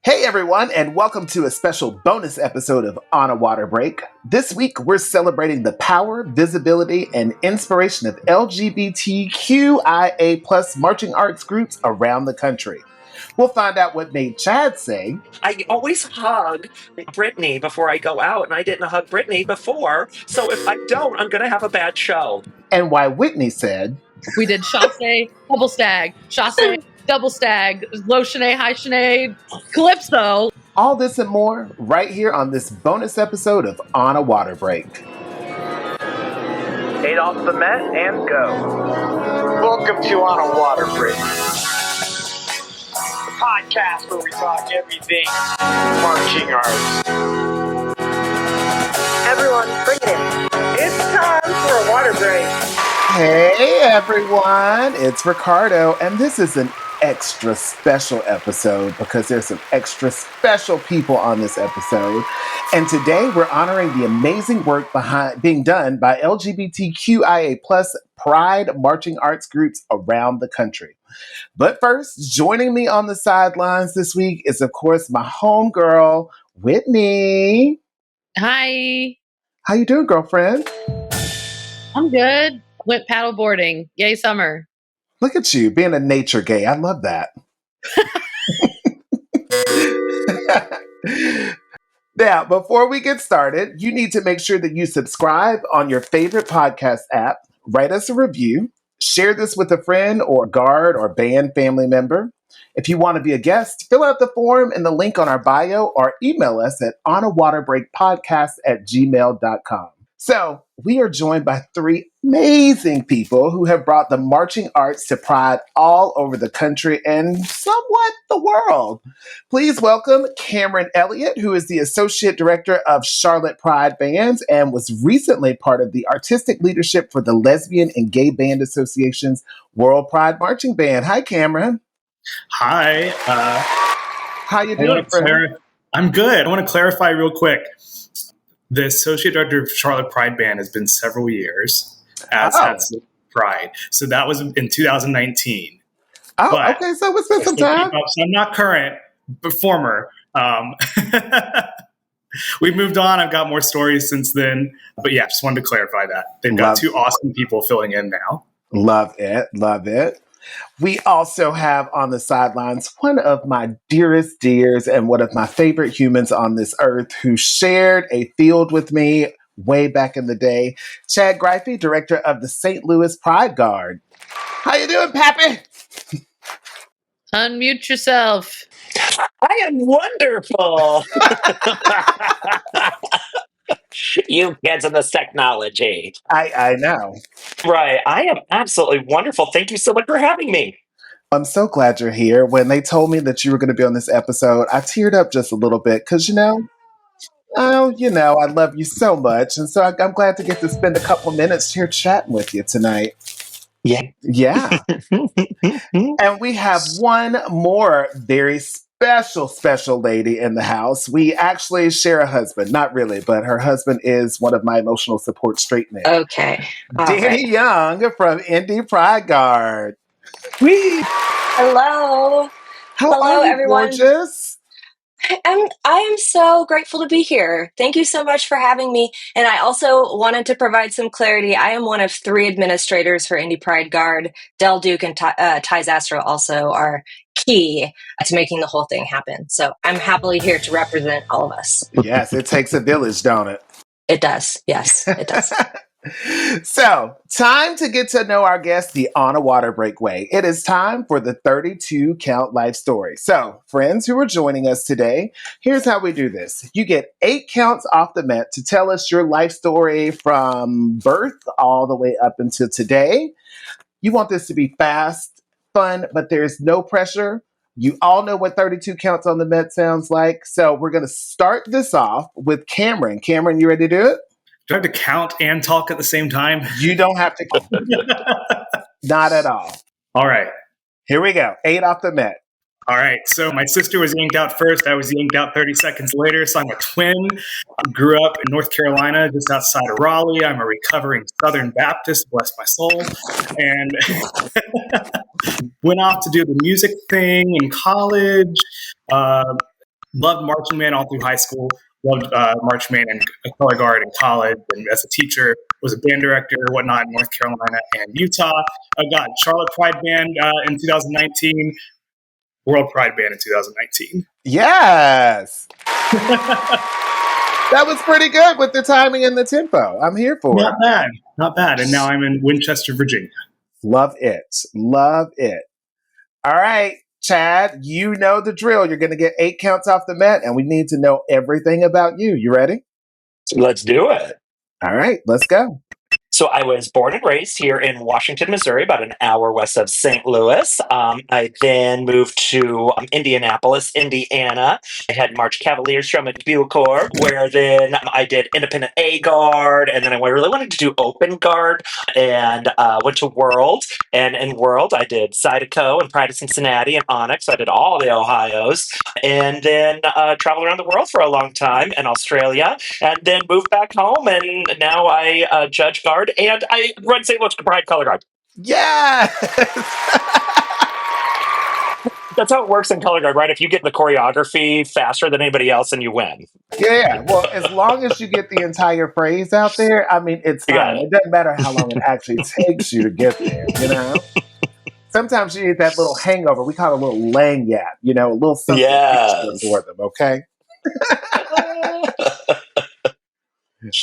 Hey everyone, and welcome to a special bonus episode of On a Water Break. This week, we're celebrating the power, visibility, and inspiration of LGBTQIA plus marching arts groups around the country. We'll find out what made Chad say, I always hug Brittany before I go out, and I didn't hug Brittany before, so if I don't, I'm going to have a bad show. and why Whitney said, we did chasse, double stag, chasse, double stag, low shanae, high shanae, calypso. all this and more right here on this bonus episode of On a Water Break. 8 off the mat and go. Welcome to On a Water Break, the podcast where we talk everything marching arts. Everyone, bring it in. It's time for a water break. Hey everyone, it's Ricardo, and this is an extra special episode because there's some extra special people on this episode. And today we're honoring the amazing work being done by LGBTQIA plus Pride marching arts groups around the country. But first, joining me on the sidelines this week is, of course, my homegirl, Whitney. Hi, How you doing, girlfriend? I'm good. Went paddle boarding. Yay, summer. Look at you, being a nature gay. I love that. Now, before we get started, you need to make sure that you subscribe on your favorite podcast app, write us a review, share this with a friend or guard or band family member. If you want to be a guest, fill out the form in the link on our bio or email us at onawaterbreakpodcast@gmail.com. So we are joined by three amazing people who have brought the marching arts to Pride all over the country and somewhat the world. Please welcome Cameron Elliott, who is the Associate Director of Charlotte Pride Bands and was recently part of the artistic leadership for the Lesbian and Gay Band Association's World Pride Marching Band. Hi, Cameron. Hi. How you doing, friend? I'm good. I want to clarify real quick. The Associate Director of Charlotte Pride Band has been several years, as has Pride. So that was in 2019. Oh, But- okay. So it's been some time. So I'm not current, but former. We've moved on. I've got more stories since then. But yeah, just wanted to clarify that. They've got two awesome people filling in now. Love it. Love it. We also have on the sidelines one of my dearest dears and one of my favorite humans on this earth who shared a field with me way back in the day. Chad Greife, director of the St. Louis Pride Guard. How you doing, Pappy? Unmute yourself. I am wonderful. You kids and this technology. I know. Right. I am absolutely wonderful. Thank you so much for having me. I'm so glad you're here. When they told me that you were going to be on this episode, I teared up just a little bit because, I love you so much. And so I'm glad to get to spend a couple minutes here chatting with you tonight. Yeah. Yeah. And we have one more very special lady in the house. We actually share a husband. Not really, but her husband is one of my emotional support straight men. Okay. All Danielle right. Young from Indy Pride Guard. Whee! Hello. How Hello, are you, everyone. gorgeous? I am so grateful to be here. Thank you so much for having me. And I also wanted to provide some clarity. I am one of 3 administrators for Indy Pride Guard. Del Duke and Ty Zastro also are key to making the whole thing happen. So I'm happily here to represent all of us. Yes, it takes a village, don't it? It does. Yes, it does. So, time to get to know our guest the On a Water Break way. It is time for the 32 count life story. So, friends who are joining us today, here's how we do this. You get 8 counts off the mat to tell us your life story from birth all the way up until today. You want this to be fast, fun, but there's no pressure. You all know what 32 counts on the mat sounds like. So, we're going to start this off with Cameron. Cameron, you ready to do it? Do I have to count and talk at the same time? You don't have to. Not at all. All right. Here we go. 8 off the mat. All right. So my sister was yanked out first. I was yanked out 30 seconds later. So I'm a twin. Grew up in North Carolina, just outside of Raleigh. I'm a recovering Southern Baptist, bless my soul. And went off to do the music thing in college. Loved marching band all through high school. Loved marching band and color guard in college, and as a teacher, was a band director, whatnot, in North Carolina and Utah. I got Charlotte Pride Band in 2019, World Pride Band in 2019. Yes. That was pretty good with the timing and the tempo. I'm here for Not it. bad, not bad. And now I'm in Winchester, Virginia. Love it. Love it. All right, Chad, you know the drill. You're going to get 8 counts off the mat, and we need to know everything about you. You ready? Let's do it. All right, let's go. So I was born and raised here in Washington, Missouri, about an hour west of St. Louis. I then moved to Indianapolis, Indiana. I had March Cavaliers from at Bucor, where then I did independent A guard, and then I really wanted to do open guard, and went to World. And in World, I did Zydeco and Pride of Cincinnati and Onyx. I did all the Ohio's, and then traveled around the world for a long time in Australia, and then moved back home, and now I judge guard, and I run St. Louis Pride Color Guard. Yes. That's how it works in Color Guard, right? If you get the choreography faster than anybody else, then you win. Yeah. Well, as long as you get the entire phrase out there, I mean, it's fine. It doesn't matter how long it actually takes you to get there, you know? Sometimes you need that little hangover. We call it a little lanyard, you know, a little something extra for them, okay?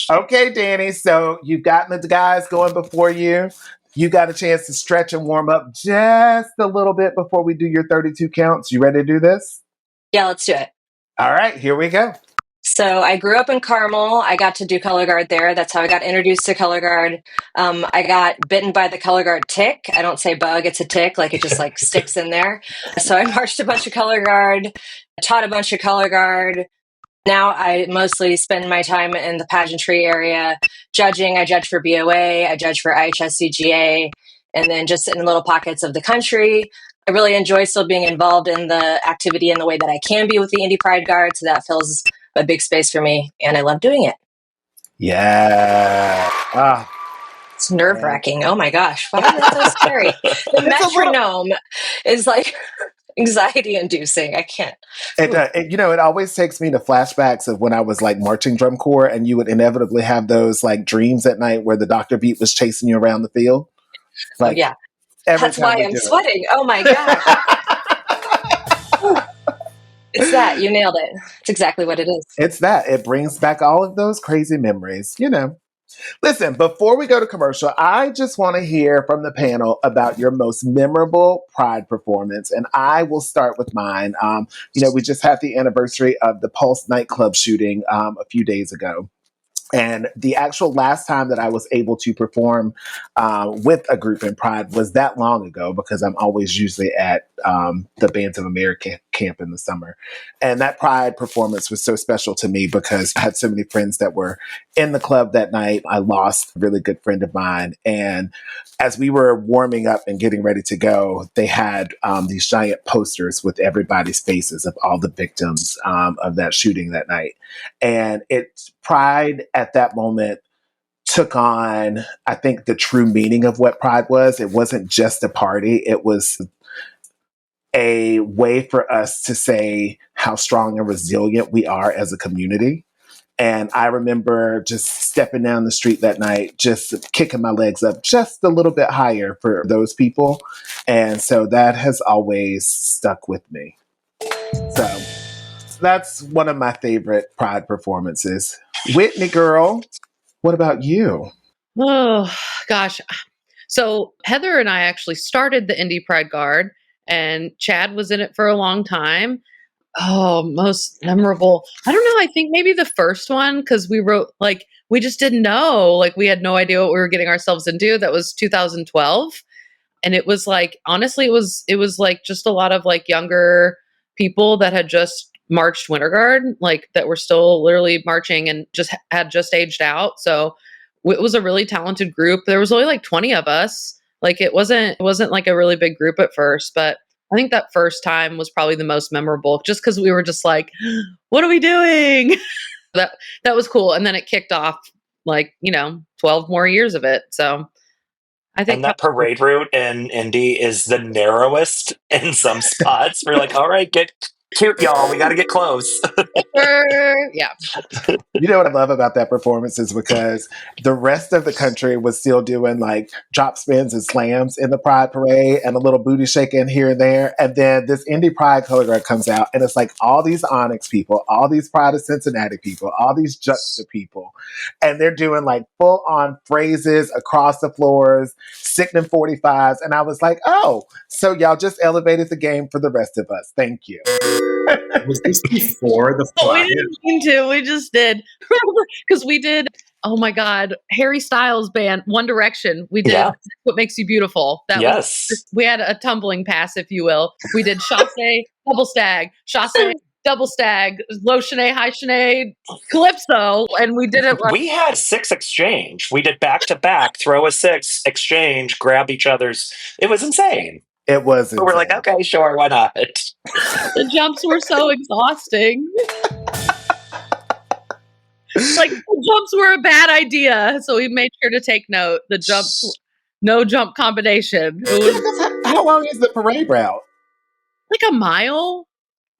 Okay, Danny. So you've gotten the guys going before you. You got a chance to stretch and warm up just a little bit before we do your 32 counts. You ready to do this? Yeah, let's do it. All right, here we go. So I grew up in Carmel. I got to do color guard there. That's how I got introduced to color guard. I got bitten by the color guard tick. I don't say bug, it's a tick. Like it just like sticks in there. So I marched a bunch of color guard, taught a bunch of color guard. Now I mostly spend my time in the pageantry area judging. I judge for BOA, I judge for IHSCGA, and then just in little pockets of the country. I really enjoy still being involved in the activity in the way that I can be with the Indy Pride Guard. So that fills a big space for me, and I love doing it. Yeah. It's nerve-wracking. Oh my gosh, why is that so scary? The metronome is like anxiety-inducing. I can't. You know, it always takes me to flashbacks of when I was like marching drum corps, and you would inevitably have those like dreams at night where the Dr. Beat was chasing you around the field. Like, yeah, that's why I'm sweating. Oh my gosh. It's that. You nailed it. It's exactly what it is. It's that. It brings back all of those crazy memories, you know. Listen, before we go to commercial, I just want to hear from the panel about your most memorable Pride performance. And I will start with mine. You know, we just had the anniversary of the Pulse nightclub shooting a few days ago. And the actual last time that I was able to perform with a group in Pride was that long ago, because I'm always usually at the Bands of America camp in the summer. And that Pride performance was so special to me because I had so many friends that were in the club that night. I lost a really good friend of mine. And as we were warming up and getting ready to go, they had these giant posters with everybody's faces of all the victims of that shooting that night. And Pride at that moment took on, I think, the true meaning of what Pride was. It wasn't just a party. It was a way for us to say how strong and resilient we are as a community. And I remember just stepping down the street that night, just kicking my legs up just a little bit higher for those people. And so that has always stuck with me. So that's one of my favorite Pride performances. Whitney, girl, what about you? Oh, gosh. So Heather and I actually started the Indy Pride Guard, and Chad was in it for a long time. Oh, most memorable. I don't know. I think maybe the first one, because we wrote, like, we just didn't know. Like, we had no idea what we were getting ourselves into. That was 2012. And it was like, honestly, it was like just a lot of like younger people that had just marched Winter Guard, like that were still literally marching and had just aged out. So it was a really talented group. There was only like 20 of us. Like it wasn't like a really big group at first, but I think that first time was probably the most memorable, just because we were just like, what are we doing? That was cool. And then it kicked off like, 12 more years of it. So I think that parade route in Indy is the narrowest in some spots. We're like, all right, get Cute, y'all. We got to get close. Yeah. You know what I love about that performance is because the rest of the country was still doing like drop spins and slams in the Pride Parade and a little booty shaking here and there. And then this Indy Pride color guard comes out and it's like all these Onyx people, all these Pride of Cincinnati people, all these Juxta people. And they're doing like full on phrases across the floors, sickening 45s. And I was like, oh, so y'all just elevated the game for the rest of us. Thank you. Was this before the We flag? didn't mean to. We just did. Because we did, oh my God, Harry Styles band, One Direction. We did What Makes You Beautiful. That was, we had a tumbling pass, if you will. We did chasse, double stag, chasse, double stag, low shanae, high shanae, calypso, and we did it. We had 6 exchange. We did back to back, throw a 6, exchange, grab each other's. It was insane. It was insane. But we're like, okay, sure, why not? The jumps were so exhausting. Like, the jumps were a bad idea, so we made sure to take note. The jumps, no jump combination. How long is the parade route? Like a mile.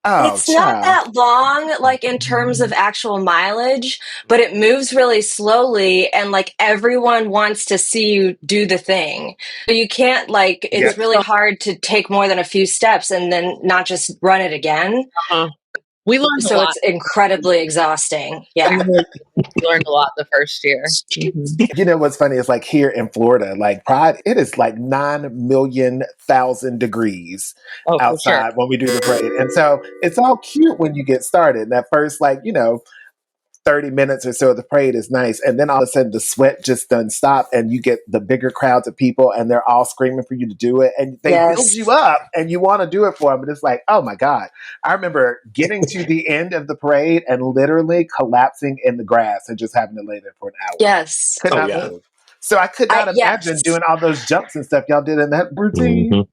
Oh, it's not that long, like in terms of actual mileage, but it moves really slowly, and like everyone wants to see you do the thing. So you can't like, it's really hard to take more than a few steps and then not just run it again. We learned so it's incredibly exhausting. Yeah. We learned a lot the first year. You know what's funny is like here in Florida, like Pride, it is like 9,000,000 degrees outside when we do the parade. And so it's all cute when you get started. And that first, like, 30 minutes or so of the parade is nice. And then all of a sudden the sweat just doesn't stop and you get the bigger crowds of people and they're all screaming for you to do it. And they build you up and you want to do it for them. But it's like, oh my God. I remember getting to the end of the parade and literally collapsing in the grass and just having to lay there for an hour. Yes. Could not move. So I could not imagine doing all those jumps and stuff y'all did in that routine.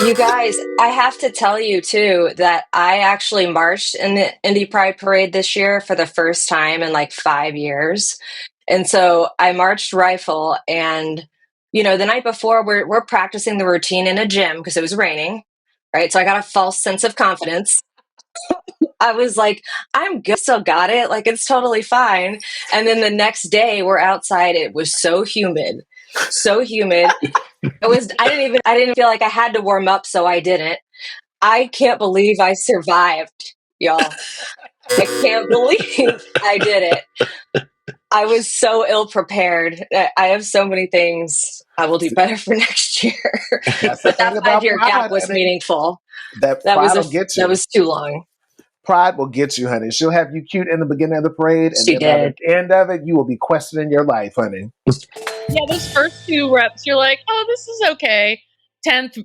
You guys, I have to tell you too that I actually marched in the Indy Pride Parade this year for the first time in like 5 years. And so I marched rifle, and the night before we're practicing the routine in a gym because it was raining, right? So I got a false sense of confidence. I was like, I'm good, still got it, like it's totally fine. And then the next day we're outside, it was so humid. I didn't feel like I had to warm up, so I didn't. I can't believe I survived, y'all. I can't believe I did it. I was so ill prepared. I have so many things I will do better for next year. But that 5-year gap was meaningful. That was too long. Pride will get you, honey. She'll have you cute in the beginning of the parade, and then by the end of it, you will be questioning your life, honey. Yeah, those first 2 reps, you're like, oh, this is okay. 10th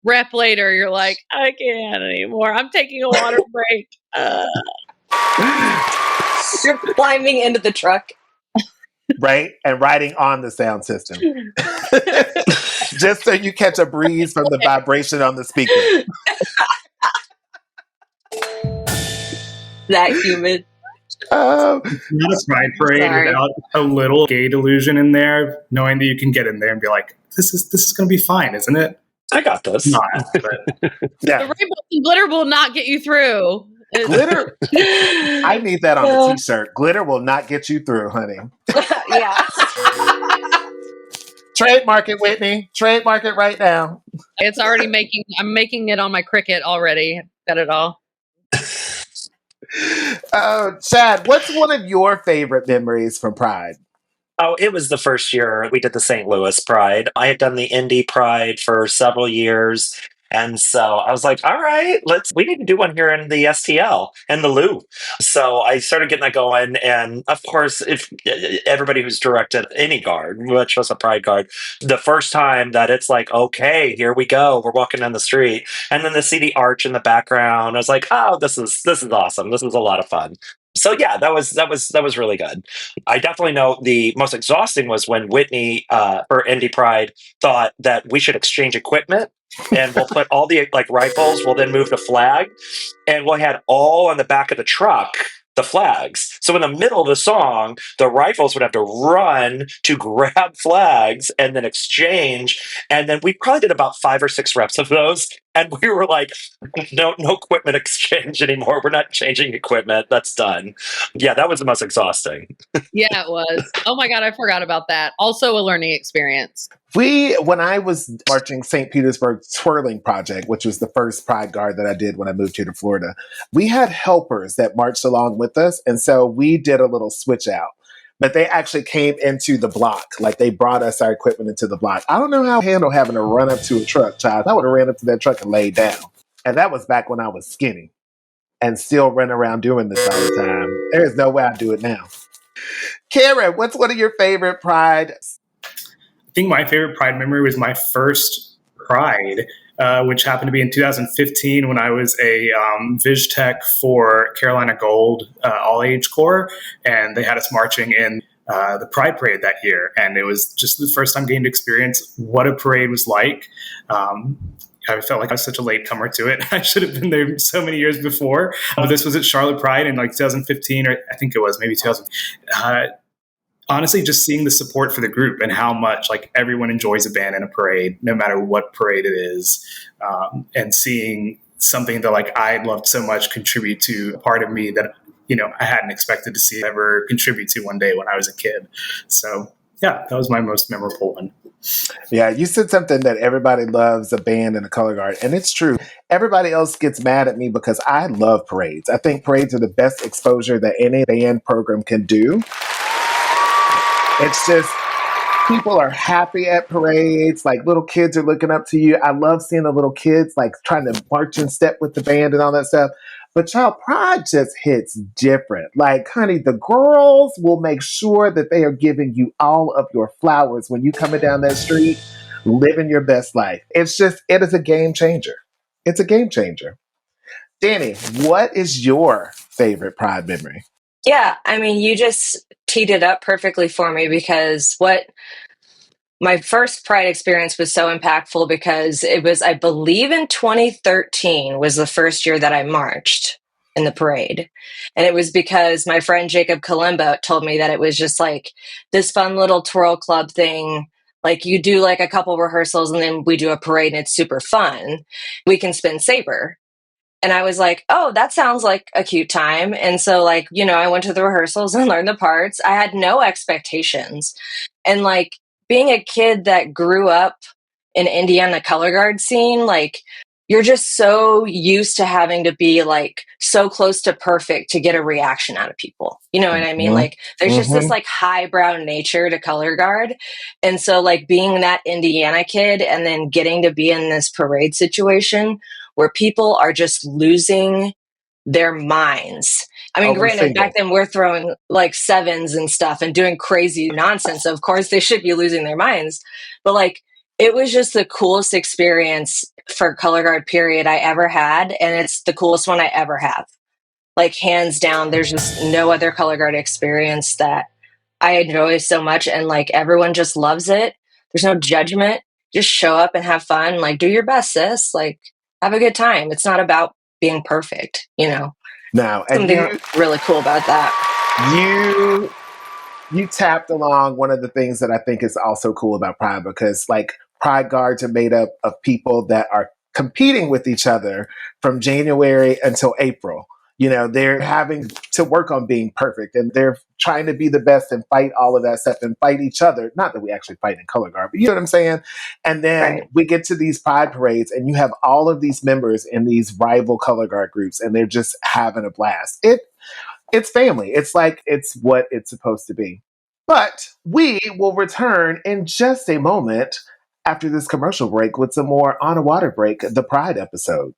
rep later, you're like, I can't anymore. I'm taking a water break. You're climbing into the truck. Right? And riding on the sound system. Just so you catch a breeze from the vibration on the speaker. That humid. Not a pride parade without a little gay delusion in there, knowing that you can get in there and be like, this is going to be fine, isn't it? I got this. Not, but The rainbow and glitter will not get you through. Glitter. I need that on a t-shirt. Glitter will not get you through, honey. Yeah. Trademark it, Whitney. Trademark it right now. It's already I'm making it on my Cricut already. Got it all. Chad, what's one of your favorite memories from Pride? Oh, it was the first year we did the St. Louis Pride. I had done the Indy Pride for several years. And so I was like, all right, we need to do one here in the STL and the Lou. So I started getting that going. And of course, if everybody who's directed any guard, much less a Pride Guard, the first time that it's like, okay, here we go. We're walking down the street. And then to see the arch in the background, I was like, oh, this is awesome. This is a lot of fun. So yeah, that was really good. I definitely know the most exhausting was when Whitney for Indy Pride thought that we should exchange equipment. And we'll put all the rifles, we'll then move to flag, and we'll had all on the back of the truck, the flags. So in the middle of the song, the rifles would have to run to grab flags and then exchange. And then we probably did about 5 or 6 reps of those. And we were like, no equipment exchange anymore. We're not changing equipment. That's done. Yeah, that was the most exhausting. Yeah, it was. Oh my God, I forgot about that. Also a learning experience. When I was marching St. Petersburg Twirling Project, which was the first Pride Guard that I did when I moved here to Florida, we had helpers that marched along with us. And so we did a little switch out. But they actually came into the block. Like they brought us our equipment into the block. I don't know how to handle having to run up to a truck, child. I would have ran up to that truck and laid down. And that was back when I was skinny and still running around doing this all the time. There's no way I'd do it now. Karen, what's one of your favorite Pride? I think my favorite Pride memory was my first Pride, which happened to be in 2015 when I was a Viz Tech for Carolina Gold All-Age Corps, and they had us marching in the Pride Parade that year. And it was just the first time getting to experience what a parade was like. I felt like I was such a latecomer to it. I should have been there so many years before. This was at Charlotte Pride in like 2015, or I think it was maybe 2000. Honestly, just seeing the support for the group and how much like everyone enjoys a band in a parade, no matter what parade it is, and seeing something that like I loved so much contribute to a part of me that, you know, I hadn't expected to see ever contribute to one day when I was a kid. So yeah, that was my most memorable one. Yeah, you said something that everybody loves a band and a color guard, and it's true. Everybody else gets mad at me because I love parades. I think parades are the best exposure that any band program can do. It's just people are happy at parades. Like little kids are looking up to you. I love seeing the little kids like trying to march in step with the band and all that stuff. But child, Pride just hits different. Like, honey, the girls will make sure that they are giving you all of your flowers when you coming down that street, living your best life. It is a game changer. It's a game changer. Danny, what is your favorite Pride memory? Yeah, I mean, you just teed it up perfectly for me because my first Pride experience was so impactful because it was, I believe in 2013 was the first year that I marched in the parade. And it was because my friend Jacob Kalimba told me that it was just like this fun little twirl club thing. Like you do like a couple rehearsals and then we do a parade and it's super fun. We can spin saber. And I was like, oh, that sounds like a cute time. And so like, you know, I went to the rehearsals and learned the parts. I had no expectations. And like being a kid that grew up in Indiana color guard scene, like you're just so used to having to be like so close to perfect to get a reaction out of people. You know what I mean? Like there's just this like highbrow nature to color guard. And so like being that Indiana kid and then getting to be in this parade situation where people are just losing their minds. I mean, granted, back then we're throwing like sevens and stuff and doing crazy nonsense. Of course, they should be losing their minds. But like, it was just the coolest experience for color guard period I ever had. And it's the coolest one I ever have. Like, hands down, there's just no other color guard experience that I enjoy so much. And like, everyone just loves it. There's no judgment. Just show up and have fun. Like, do your best, sis. Like, have a good time. It's not about being perfect, you know. Now, and something really cool about that. You tapped along one of the things that I think is also cool about Pride, because like Pride Guards are made up of people that are competing with each other from January until April. You know, they're having to work on being perfect and they're trying to be the best and fight all of that stuff and fight each other. Not that we actually fight in color guard, but you know what I'm saying? And then we get to these Pride parades and you have all of these members in these rival color guard groups and they're just having a blast. It's family. It's like, it's what it's supposed to be. But we will return in just a moment after this commercial break with some more On a Water Break, the Pride episode.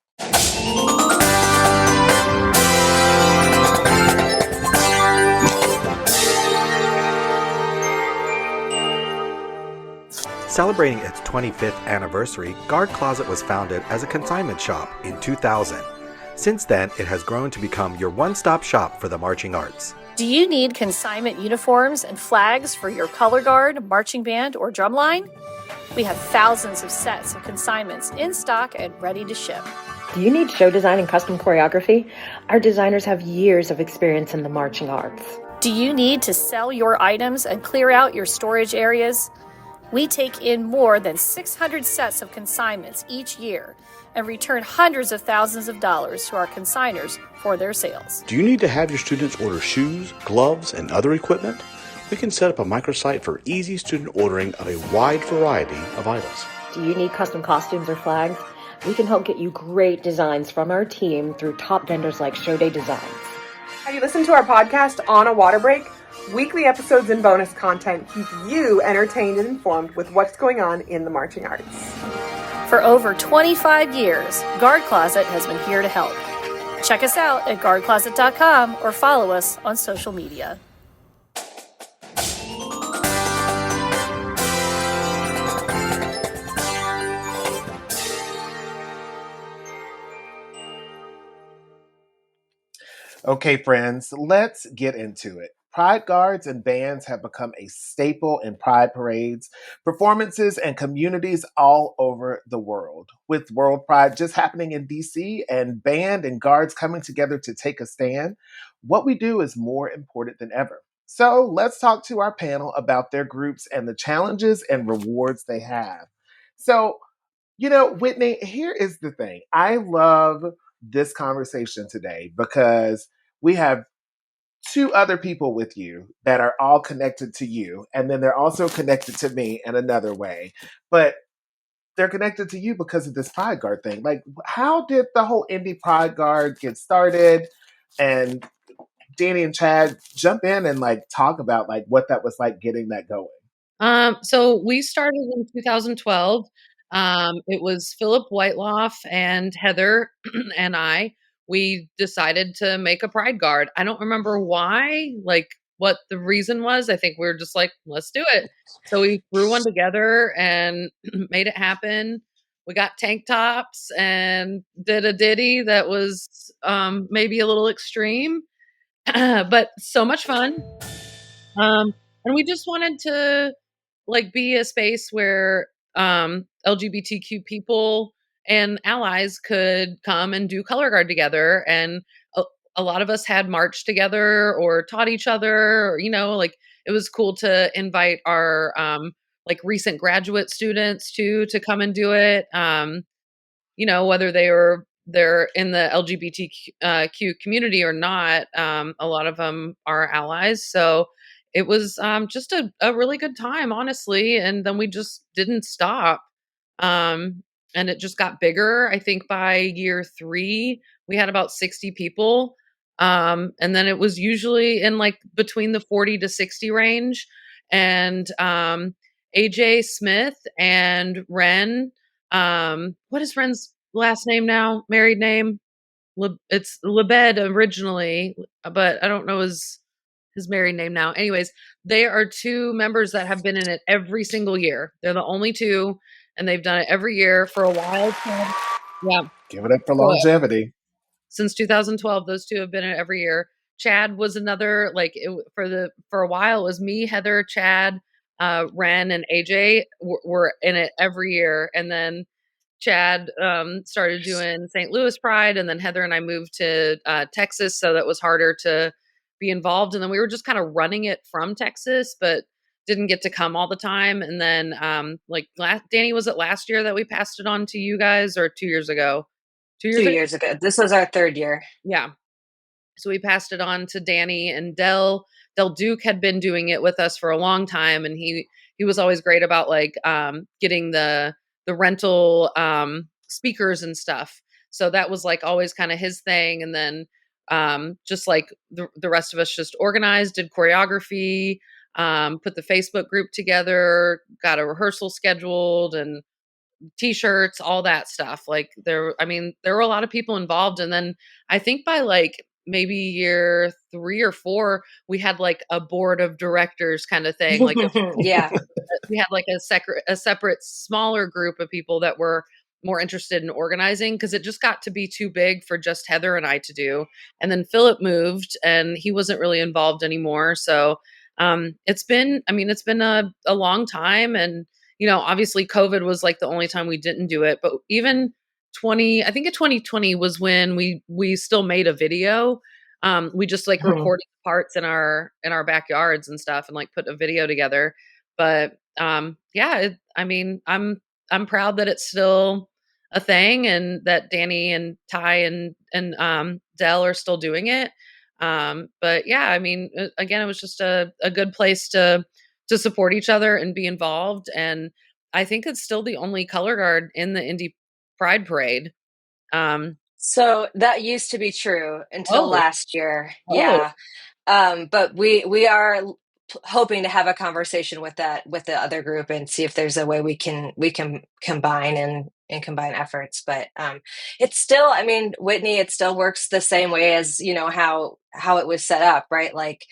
Celebrating its 25th anniversary, Guard Closet was founded as a consignment shop in 2000. Since then, it has grown to become your one-stop shop for the marching arts. Do you need consignment uniforms and flags for your color guard, marching band, or drumline? We have thousands of sets of consignments in stock and ready to ship. Do you need show design and custom choreography? Our designers have years of experience in the marching arts. Do you need to sell your items and clear out your storage areas? We take in more than 600 sets of consignments each year, and return hundreds of thousands of dollars to our consigners for their sales. Do you need to have your students order shoes, gloves, and other equipment? We can set up a microsite for easy student ordering of a wide variety of items. Do you need custom costumes or flags? We can help get you great designs from our team through top vendors like Showday Designs. Have you listened to our podcast On a Water Break? Weekly episodes and bonus content keep you entertained and informed with what's going on in the marching arts. For over 25 years, Guard Closet has been here to help. Check us out at guardcloset.com or follow us on social media. Okay, friends, let's get into it. Pride guards and bands have become a staple in pride parades, performances, and communities all over the world. With World Pride just happening in DC and band and guards coming together to take a stand, what we do is more important than ever. So let's talk to our panel about their groups and the challenges and rewards they have. So, Whitney, here is the thing. I love this conversation today because we have two other people with you that are all connected to you, and then they're also connected to me in another way. But they're connected to you because of this Pride Guard thing. Like, how did the whole Indy Pride Guard get started? And Danny and Chad, jump in and talk about what that was like getting that going. So we started in 2012. It was Philip Whiteloff and Heather and I. We decided to make a Pride Guard. I don't remember why, what the reason was. I think we were just like, let's do it. So we threw one together and made it happen. We got tank tops and did a ditty that was maybe a little extreme, but so much fun. And we just wanted to be a space where LGBTQ people and allies could come and do color guard together. And a lot of us had marched together or taught each other, or, it was cool to invite our recent graduate students to come and do it. Whether they're in the LGBTQ community or not, a lot of them are allies. So it was just a really good time, honestly. And then we just didn't stop. And it just got bigger. I think by year 3, we had about 60 people. And then it was usually in between the 40 to 60 range. And AJ Smith and Ren, what is Ren's last name now? Married name? It's Lebed originally, but I don't know his married name now. Anyways, they are 2 members that have been in it every single year. They're the only 2, and they've done it every year for a while. Yeah. Give it up for longevity. Since 2012, those 2 have been in it every year. Chad was another, for a while, it was me, Heather, Chad, Ren, and AJ were in it every year. And then Chad started doing St. Louis Pride, and then Heather and I moved to Texas, so that was harder to be involved. And then we were just kind of running it from Texas, but didn't get to come all the time. And then Danny, was it last year that we passed it on to you guys, or 2 years ago? 2 years ago. This was our 3rd year. Yeah. So we passed it on to Danny, and Del Duke had been doing it with us for a long time. And he was always great about getting the rental speakers and stuff. So that was always kind of his thing. And then just the rest of us just organized, did choreography, put the Facebook group together, got a rehearsal scheduled, and t-shirts, all that stuff. There were a lot of people involved. And then I think by maybe year 3 or 4, we had a board of directors kind of thing. Yeah, we had a separate smaller group of people that were more interested in organizing, because it just got to be too big for just Heather and I to do. And then Philip moved, and he wasn't really involved anymore. So it's been a long time. And obviously COVID was the only time we didn't do it. But even 2020 was when we still made a video. We just recorded parts in our backyards and stuff, and put a video together. But I'm proud that it's still a thing, and that Danny and Ty and Dell are still doing it. But yeah, I mean, again, it was just a good place to support each other and be involved. And I think it's still the only color guard in the Indy Pride Parade. So that used to be true until Oh, last year. oh, Yeah. But we are hoping to have a conversation with the other group and see if there's a way we can combine and combine efforts. But it's still, I mean, Whitney, it still works the same way as how it was set up, right? Like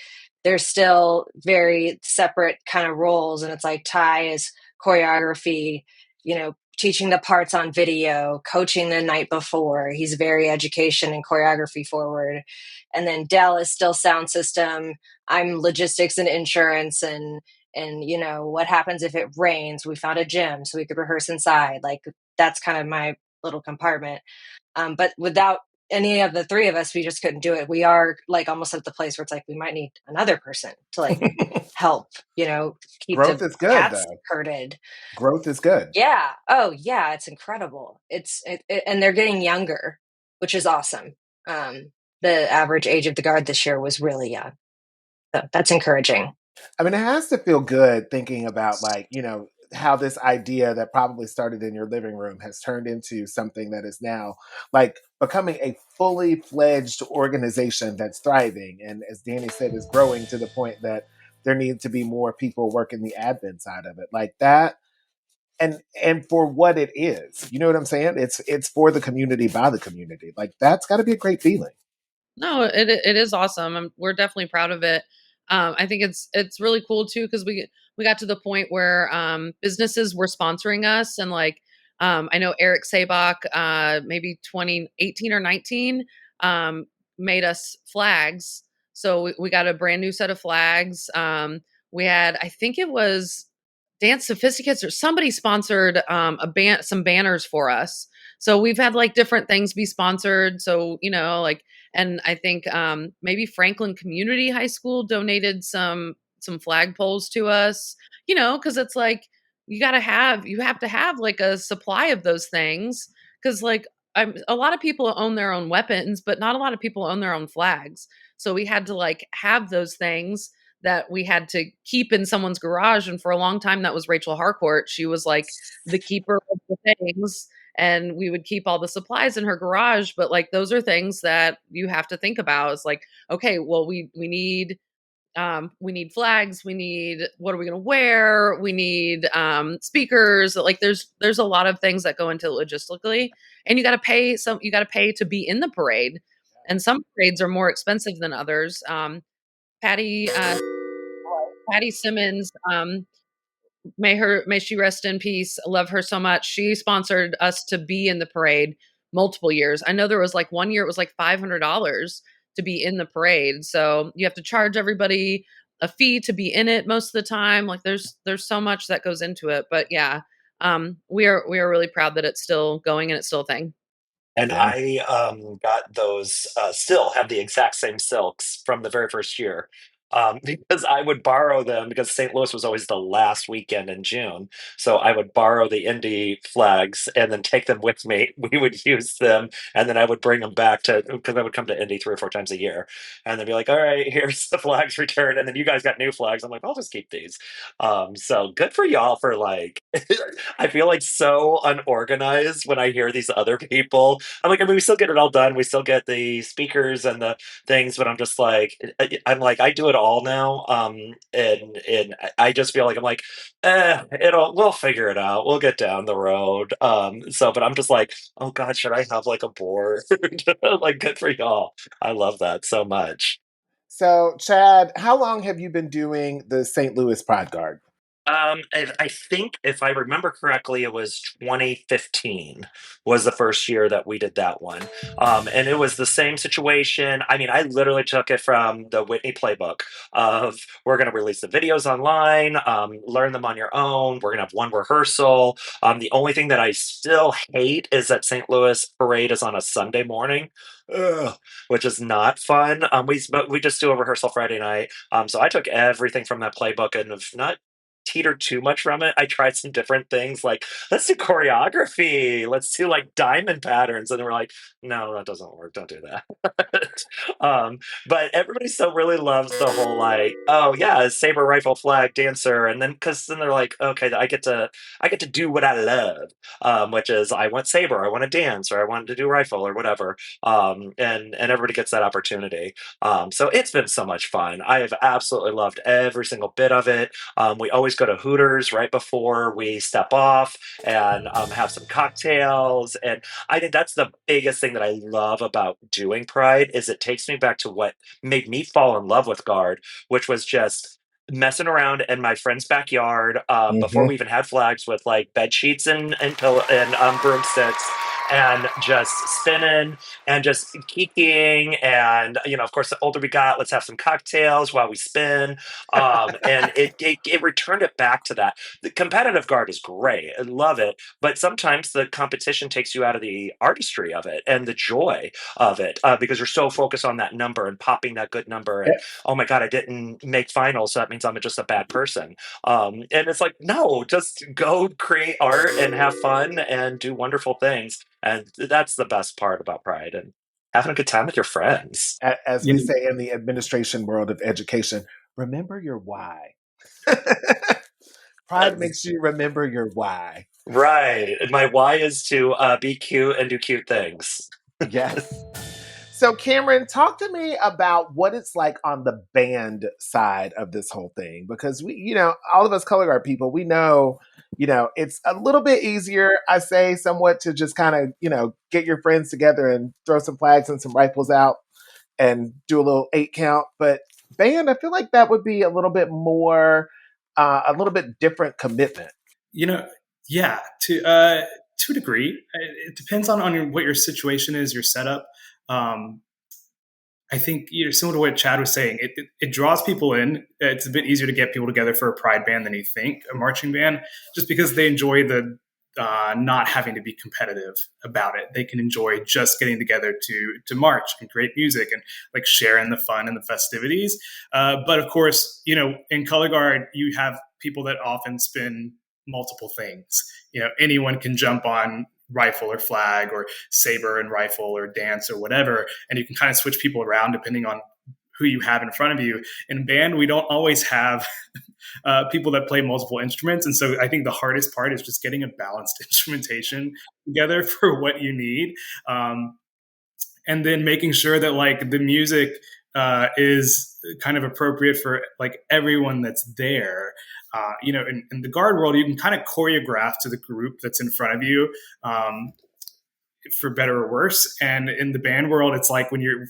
there's still very separate kind of roles, and it's like Ty is choreography, teaching the parts on video, coaching the night before. He's very education and choreography forward. And then Dell is still sound system. I'm logistics and insurance and what happens if it rains? We found a gym so we could rehearse inside. Like that's kind of my little compartment. But without any of the three of us, we just couldn't do it. We are like almost at the place where it's like we might need another person to like help, keep Growth the is good, cats though. herded. Growth is good. Yeah. Oh, yeah. It's incredible. And they're getting younger, which is awesome. The average age of the guard this year was really young. So that's encouraging. I mean, it has to feel good thinking about how this idea that probably started in your living room has turned into something that is now like becoming a fully fledged organization that's thriving. And as Danny said, is growing to the point that there need to be more people working the admin side of it like that. And for what it is, you know what I'm saying? It's for the community by the community. Like that's got to be a great feeling. no, it is awesome. We're definitely proud of it. I think it's really cool too because we got to the point where businesses were sponsoring us, and like I know Eric Sabach, maybe 2018 or 19, made us flags. So we got a brand new set of flags. We had, I think it was Dance Sophisticates or somebody sponsored some banners for us. So we've had like different things be sponsored. So like, and I think maybe Franklin Community High School donated some flagpoles to us. Because it's like you have to have like a supply of those things. Because like a lot of people own their own weapons, but not a lot of people own their own flags. So we had to like have those things that we had to keep in someone's garage. And for a long time, that was Rachel Harcourt. She was like the keeper of the things, and we would keep all the supplies in her garage. But like, those are things that you have to think about. It's like, okay, well, we need flags. We need, what are we going to wear? We need speakers. Like there's a lot of things that go into logistically, and you got to pay to be in the parade. And some parades are more expensive than others. Patty Simmons, may she rest in peace. I love her so much. She sponsored us to be in the parade multiple years. I know there was like one year it was like $500 to be in the parade. So you have to charge everybody a fee to be in it most of the time. Like there's so much that goes into it. But yeah, we are really proud that it's still going and it's still a thing. And Yeah. I got those, still have the exact same silks from the very first year. Because I would borrow them because St. Louis was always the last weekend in June. So I would borrow the Indy flags and then take them with me. We would use them, and then I would bring them back because I would come to Indy 3 or 4 times a year. And then be like, all right, here's the flags returned. And then you guys got new flags. I'm like, I'll just keep these. So good for y'all for like, I feel like so unorganized when I hear these other people. I'm like, I mean, we still get it all done. We still get the speakers and the things, but I'm just like, I do it all now. And I just feel like I'm like, we'll figure it out. We'll get down the road. But I'm just like, oh God, should I have like a board? Like, good for y'all. I love that so much. So, Chad, how long have you been doing the St. Louis Pride Guard? I think if I remember correctly, it was 2015 was the first year that we did that one. And it was the same situation. I mean, I literally took it from the Whitney playbook of we're going to release the videos online, learn them on your own. We're going to have one rehearsal. The only thing that I still hate is that St. Louis parade is on a Sunday morning. Ugh, which is not fun. But we just do a rehearsal Friday night. So I took everything from that playbook and have not teeter too much from it. I tried some different things like, let's do choreography, let's do like diamond patterns. And they were like, no, that doesn't work. Don't do that. um, but everybody still really loves the whole like, oh yeah, saber rifle flag dancer. And then because then they're like, okay, I get to do what I love, which is I want saber, I want to dance, or I want to do rifle or whatever. And everybody gets that opportunity. So it's been so much fun. I have absolutely loved every single bit of it. We always go to Hooters right before we step off and have some cocktails. And I think that's the biggest thing that I love about doing Pride is it takes me back to what made me fall in love with Guard, which was just messing around in my friend's backyard before we even had flags with like bed sheets and pillow and broomsticks and just spinning and just kikiing and of course the older we got, let's have some cocktails while we spin. And it returned it back to that. The competitive Guard is great, I love it, but sometimes the competition takes you out of the artistry of it and the joy of it because you're so focused on that number and popping that good number and oh my god, I didn't make finals, so that means I'm just a bad person. And it's like, no, just go create art and have fun and do wonderful things. And that's the best part about Pride and having a good time with your friends. As we say in the administration world of education, remember your why. Pride makes you remember your why. Right. My why is to be cute and do cute things. Yes. So, Cameron, talk to me about what it's like on the band side of this whole thing, because we, all of us color guard people, we know, it's a little bit easier, I say, somewhat to just kind of, get your friends together and throw some flags and some rifles out and do a little 8 count. But band, I feel like that would be a little bit more, a little bit different commitment. Yeah, to a degree. It depends on what your situation is, your setup. I think similar to what Chad was saying, it draws people in. It's a bit easier to get people together for a pride band than you think, a marching band, just because they enjoy the not having to be competitive about it. They can enjoy just getting together to march and create music and like sharing the fun and the festivities. But of course, in color guard, you have people that often spin multiple things. Anyone can jump on rifle or flag or saber and rifle or dance or whatever, and you can kind of switch people around depending on who you have in front of you. In band, we don't always have people that play multiple instruments, and so I think the hardest part is just getting a balanced instrumentation together for what you need, and then making sure that like the music is kind of appropriate for like everyone that's there. In the guard world, you can kind of choreograph to the group that's in front of you, for better or worse. And in the band world, it's like when you're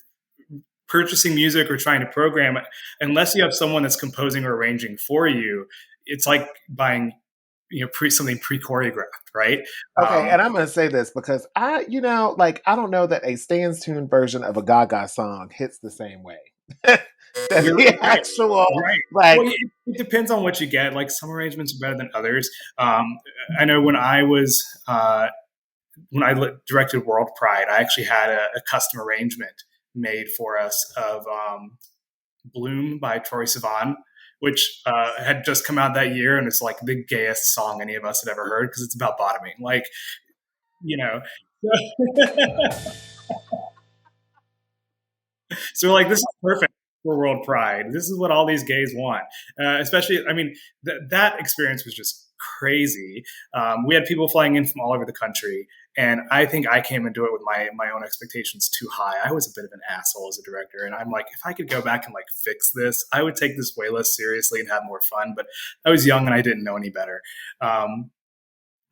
purchasing music or trying to program, unless you have someone that's composing or arranging for you, it's like buying, something pre-choreographed, right? Okay, and I'm going to say this because I don't know that a stands tune version of a Gaga song hits the same way. The actual, right. Well, it depends on what you get. Like some arrangements are better than others. I know when I was directed World Pride, I actually had a custom arrangement made for us of "Bloom" by Troye Sivan, which had just come out that year, and it's like the gayest song any of us had ever heard because it's about bottoming. Like, so like this is perfect for World Pride. This is what all these gays want. Especially, I mean, that experience was just crazy. We had people flying in from all over the country, and I think I came into it with my own expectations too high. I was a bit of an asshole as a director, and I'm like, if I could go back and like fix this, I would take this way less seriously and have more fun. But I was young and I didn't know any better.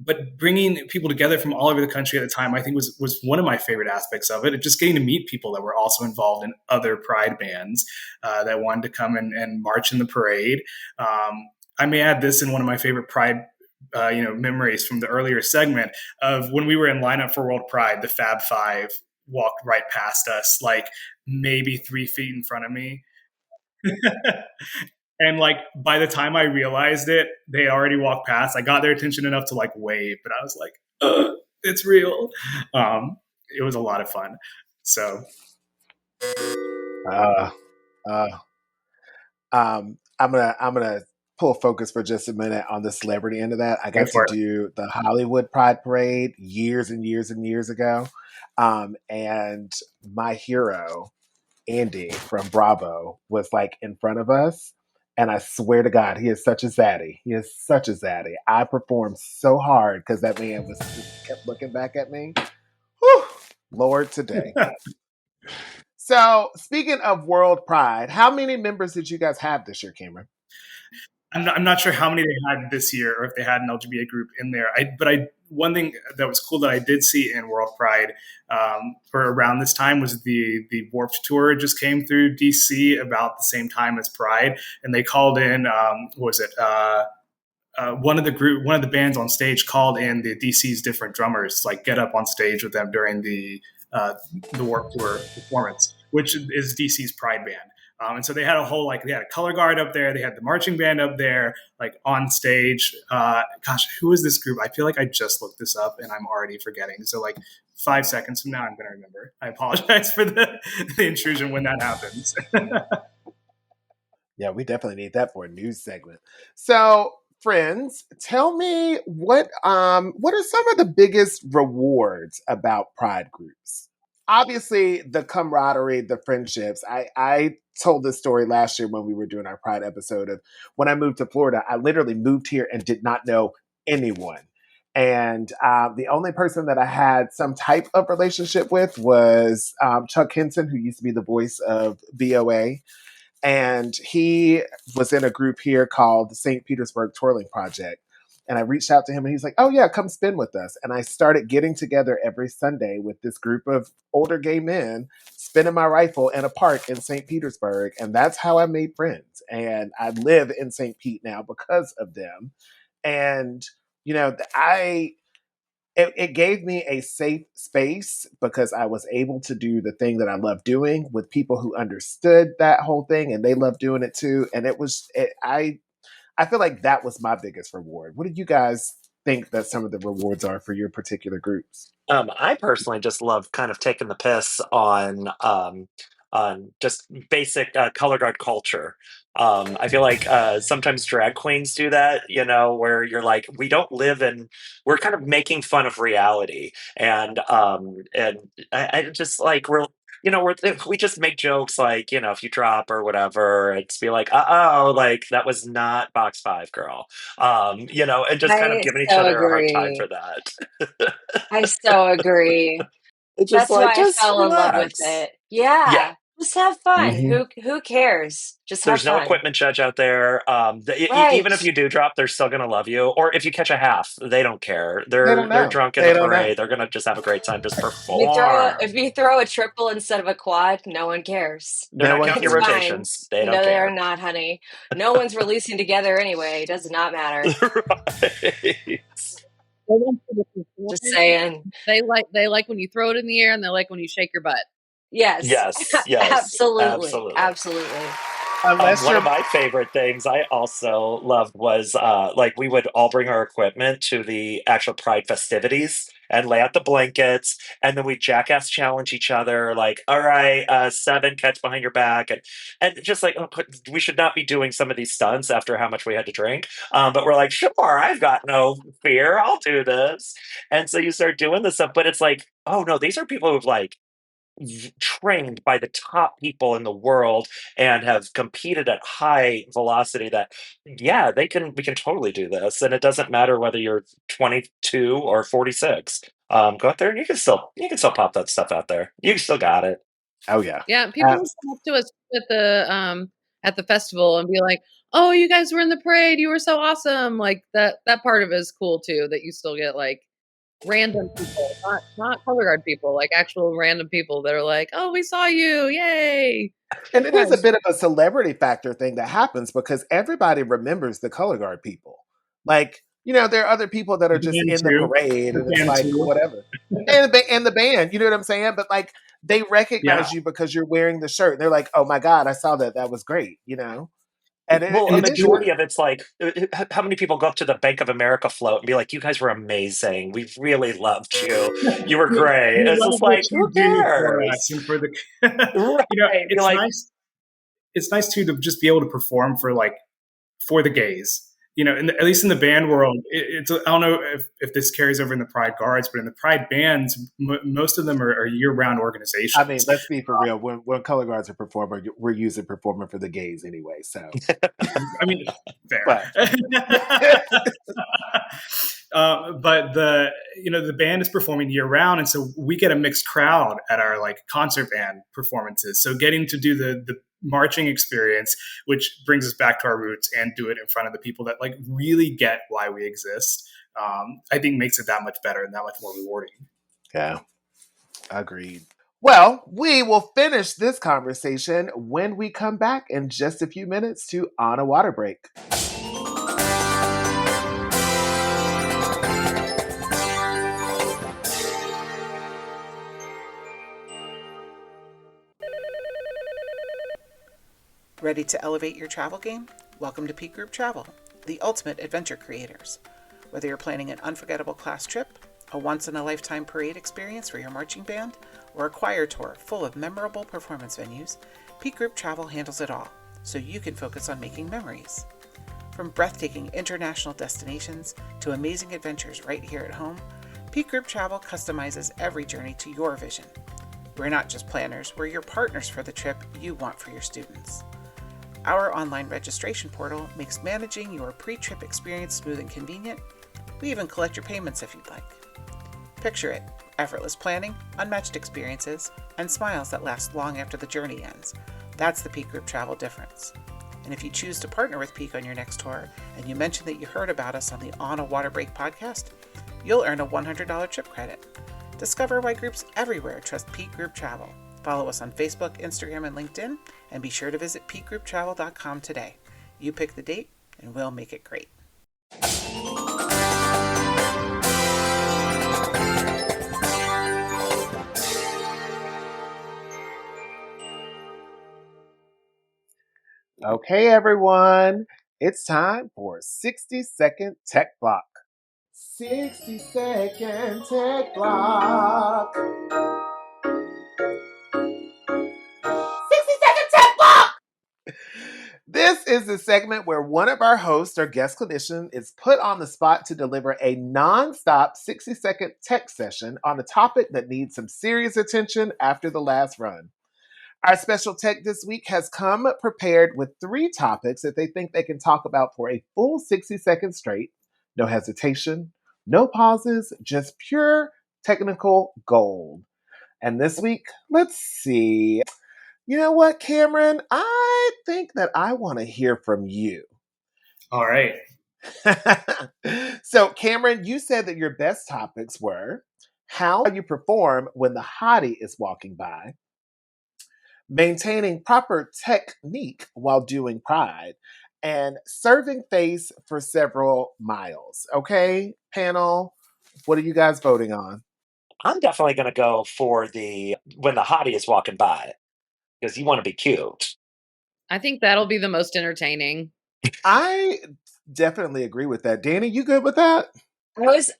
But bringing people together from all over the country at the time, I think was one of my favorite aspects of it. Just getting to meet people that were also involved in other pride bands that wanted to come and march in the parade. I may add this in one of my favorite pride memories from the earlier segment of when we were in lineup for World Pride. The Fab Five walked right past us, like maybe 3 feet in front of me. And like by the time I realized it, they already walked past. I got their attention enough to like wave, but I was like, it's real. It was a lot of fun. So I'm gonna pull focus for just a minute on the celebrity end of that. I Go got to for it. do the Hollywood Pride Parade years and years and years ago. And my hero, Indy from Bravo, was like in front of us. And I swear to God, he is such a zaddy. He is such a zaddy. I performed so hard because that man was just kept looking back at me. Whew, Lord, today. So, speaking of World Pride, how many members did you guys have this year, Cameron? I'm not sure how many they had this year or if they had an LGBT group in there. One thing that was cool that I did see in World Pride for around this time was the Warped Tour just came through DC about the same time as Pride, and they called in one of the bands on stage called in the DC's different drummers, like get up on stage with them during the Warped Tour performance, which is DC's Pride band. And so they had they had a color guard up there. They had the marching band up there, like on stage. Who is this group? I feel like I just looked this up and I'm already forgetting. So like 5 seconds from now, I'm going to remember. I apologize for the intrusion when that happens. Yeah, we definitely need that for a news segment. So, friends, tell me what are some of the biggest rewards about Pride groups? Obviously, the camaraderie, the friendships. I told this story last year when we were doing our Pride episode of when I moved to Florida. I literally moved here and did not know anyone. And the only person that I had some type of relationship with was Chuck Henson, who used to be the voice of VOA. And he was in a group here called the St. Petersburg Twirling Project. And I reached out to him and he's like, oh yeah, come spin with us. And I started getting together every Sunday with this group of older gay men, spinning my rifle in a park in St. Petersburg. And that's how I made friends. And I live in St. Pete now because of them. And, you know, it gave me a safe space because I was able to do the thing that I love doing with people who understood that whole thing and they loved doing it too. And I feel like that was my biggest reward. What did you guys think that some of the rewards are for your particular groups? I personally just love kind of taking the piss on just basic color guard culture. I feel like sometimes drag queens do that, you know, where you're like, we're kind of making fun of reality, and I just like we just make jokes like, you know, if you drop or whatever, it's be like, like that was not box 5, girl, you know, and just kind of I giving each so other a hard time agree. for that. I so agree. It's just That's like, why I just fell in love with relax. it. Yeah. Yeah. Just have fun. Mm-hmm. Who cares? Just have There's no fun. equipment judge out there. Even Right. if you do drop, they're still going to love you. Or if you catch a half, they don't care. They don't They're know. drunk in They the don't know. parade. They're going to just have a great time. Just If perform. you throw a triple instead of a quad, no one cares. They're No not one counting your It's cares. fine. rotations. They don't No, they are care. not, honey. No one's releasing together anyway. It does not matter. Right. Just saying. They like when you throw it in the air, and they like when you shake your butt. Yes. Yes, Absolutely. absolutely. Absolutely. Unless One you're of my favorite things I also loved was like we would all bring our equipment to the actual Pride festivities and lay out the blankets, and then we jackass challenge each other, like, all right, 7, catch behind your back, and just like, we should not be doing some of these stunts after how much we had to drink, but we're like, sure, I've got no fear, I'll do this, and so you start doing this stuff, but it's like, oh no, these are people who've like trained by the top people in the world and have competed at high velocity that we can totally do this, and it doesn't matter whether you're 22 or 46. Go out there and you can still pop that stuff out there. You still got it. Oh yeah. Yeah, people would come up to us at the festival and be like, "Oh, you guys were in the parade. You were so awesome!" Like that part of it is cool too. That you still get like random people, not color guard people, like actual random people that are like, "Oh, we saw you, yay!" And it is a bit of a celebrity factor thing that happens because everybody remembers the color guard people. Like, you know, there are other people that are just in the parade and it's like whatever. And the band, you know what I'm saying? But like they recognize you because you're wearing the shirt. They're like, "Oh my God, I saw that. That was great," you know? And a majority of it's like, how many people go up to the Bank of America float and be like, "You guys were amazing. We really loved you. You were great." It's just like, who cares? And for the, right. you know, it's nice. It's nice too to just be able to perform for like for the gays. At least in the band world, it's I don't know if this carries over in the Pride Guards, but in the Pride bands, most of them are year-round organizations. I mean, let's be for real. When color guards are performing, we're usually performing for the gays anyway. So, I mean, fair. But the band is performing year-round, and so we get a mixed crowd at our concert band performances. So getting to do the marching experience, which brings us back to our roots, and do it in front of the people that really get why we exist, I think makes it that much better and that much more rewarding. Yeah, agreed. Well, we will finish this conversation when we come back in just a few minutes to On a Water Break. Ready to elevate your travel game? Welcome to Peak Group Travel, the ultimate adventure creators. Whether you're planning an unforgettable class trip, a once-in-a-lifetime parade experience for your marching band, or a choir tour full of memorable performance venues, Peak Group Travel handles it all, so you can focus on making memories. From breathtaking international destinations to amazing adventures right here at home, Peak Group Travel customizes every journey to your vision. We're not just planners, we're your partners for the trip you want for your students. Our online registration portal makes managing your pre-trip experience smooth and convenient. We even collect your payments if you'd like. Picture it, effortless planning, unmatched experiences, and smiles that last long after the journey ends. That's the Peak Group Travel difference. And if you choose to partner with Peak on your next tour, and you mention that you heard about us on the On a Water Break podcast, you'll earn a $100 trip credit. Discover why groups everywhere trust Peak Group Travel. Follow us on Facebook, Instagram, and LinkedIn, and be sure to visit peakgrouptravel.com today. You pick the date, and we'll make it great. Okay, everyone, it's time for 60-second tech block. 60-second tech block. 60-second tech block! This is the segment where one of our hosts or guest clinician is put on the spot to deliver a non-stop 60-second tech session on a topic that needs some serious attention after the last run. Our special tech this week has come prepared with 3 topics that they think they can talk about for a full 60 seconds straight. No hesitation, no pauses, just pure technical gold. And this week, let's see. You know what, Cameron? I think that I want to hear from you. All right. So, Cameron, you said that your best topics were how you perform when the hottie is walking by, maintaining proper technique while doing Pride, and serving face for several miles. Okay, panel, what are you guys voting on? I'm definitely going to go for the when the hottie is walking by, because you want to be cute. I think that'll be the most entertaining. I definitely agree with that. Danny, you good with that?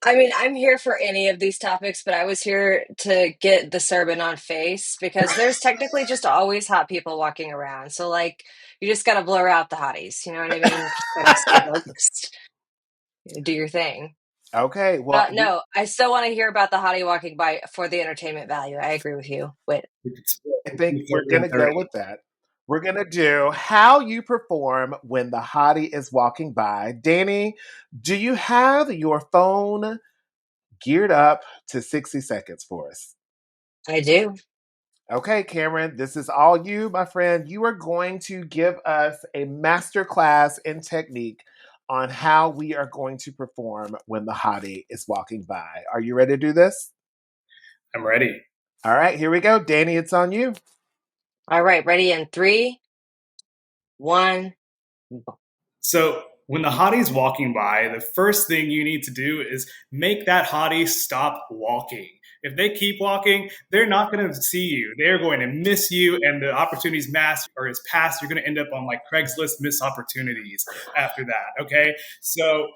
I'm here for any of these topics, but I was here to get the sermon on face because there's technically just always hot people walking around. So, you just got to blur out the hotties. You know what I mean? Just gotta stay focused. Do your thing. Okay, well. No, I still want to hear about the hottie walking by for the entertainment value. I agree with you. Wait. I think we're going to go with that. We're going to do how you perform when the hottie is walking by. Danny, do you have your phone geared up to 60 seconds for us? I do. Okay, Cameron, this is all you, my friend. You are going to give us a masterclass in technique on how we are going to perform when the hottie is walking by. Are you ready to do this? I'm ready. All right, here we go. Danny, it's on you. All right, ready in 3, 1. So when the hottie's walking by, the first thing you need to do is make that hottie stop walking. If they keep walking, they're not going to see you. They're going to miss you, and the opportunity's past. You're going to end up on Craigslist missed opportunities after that. Okay, so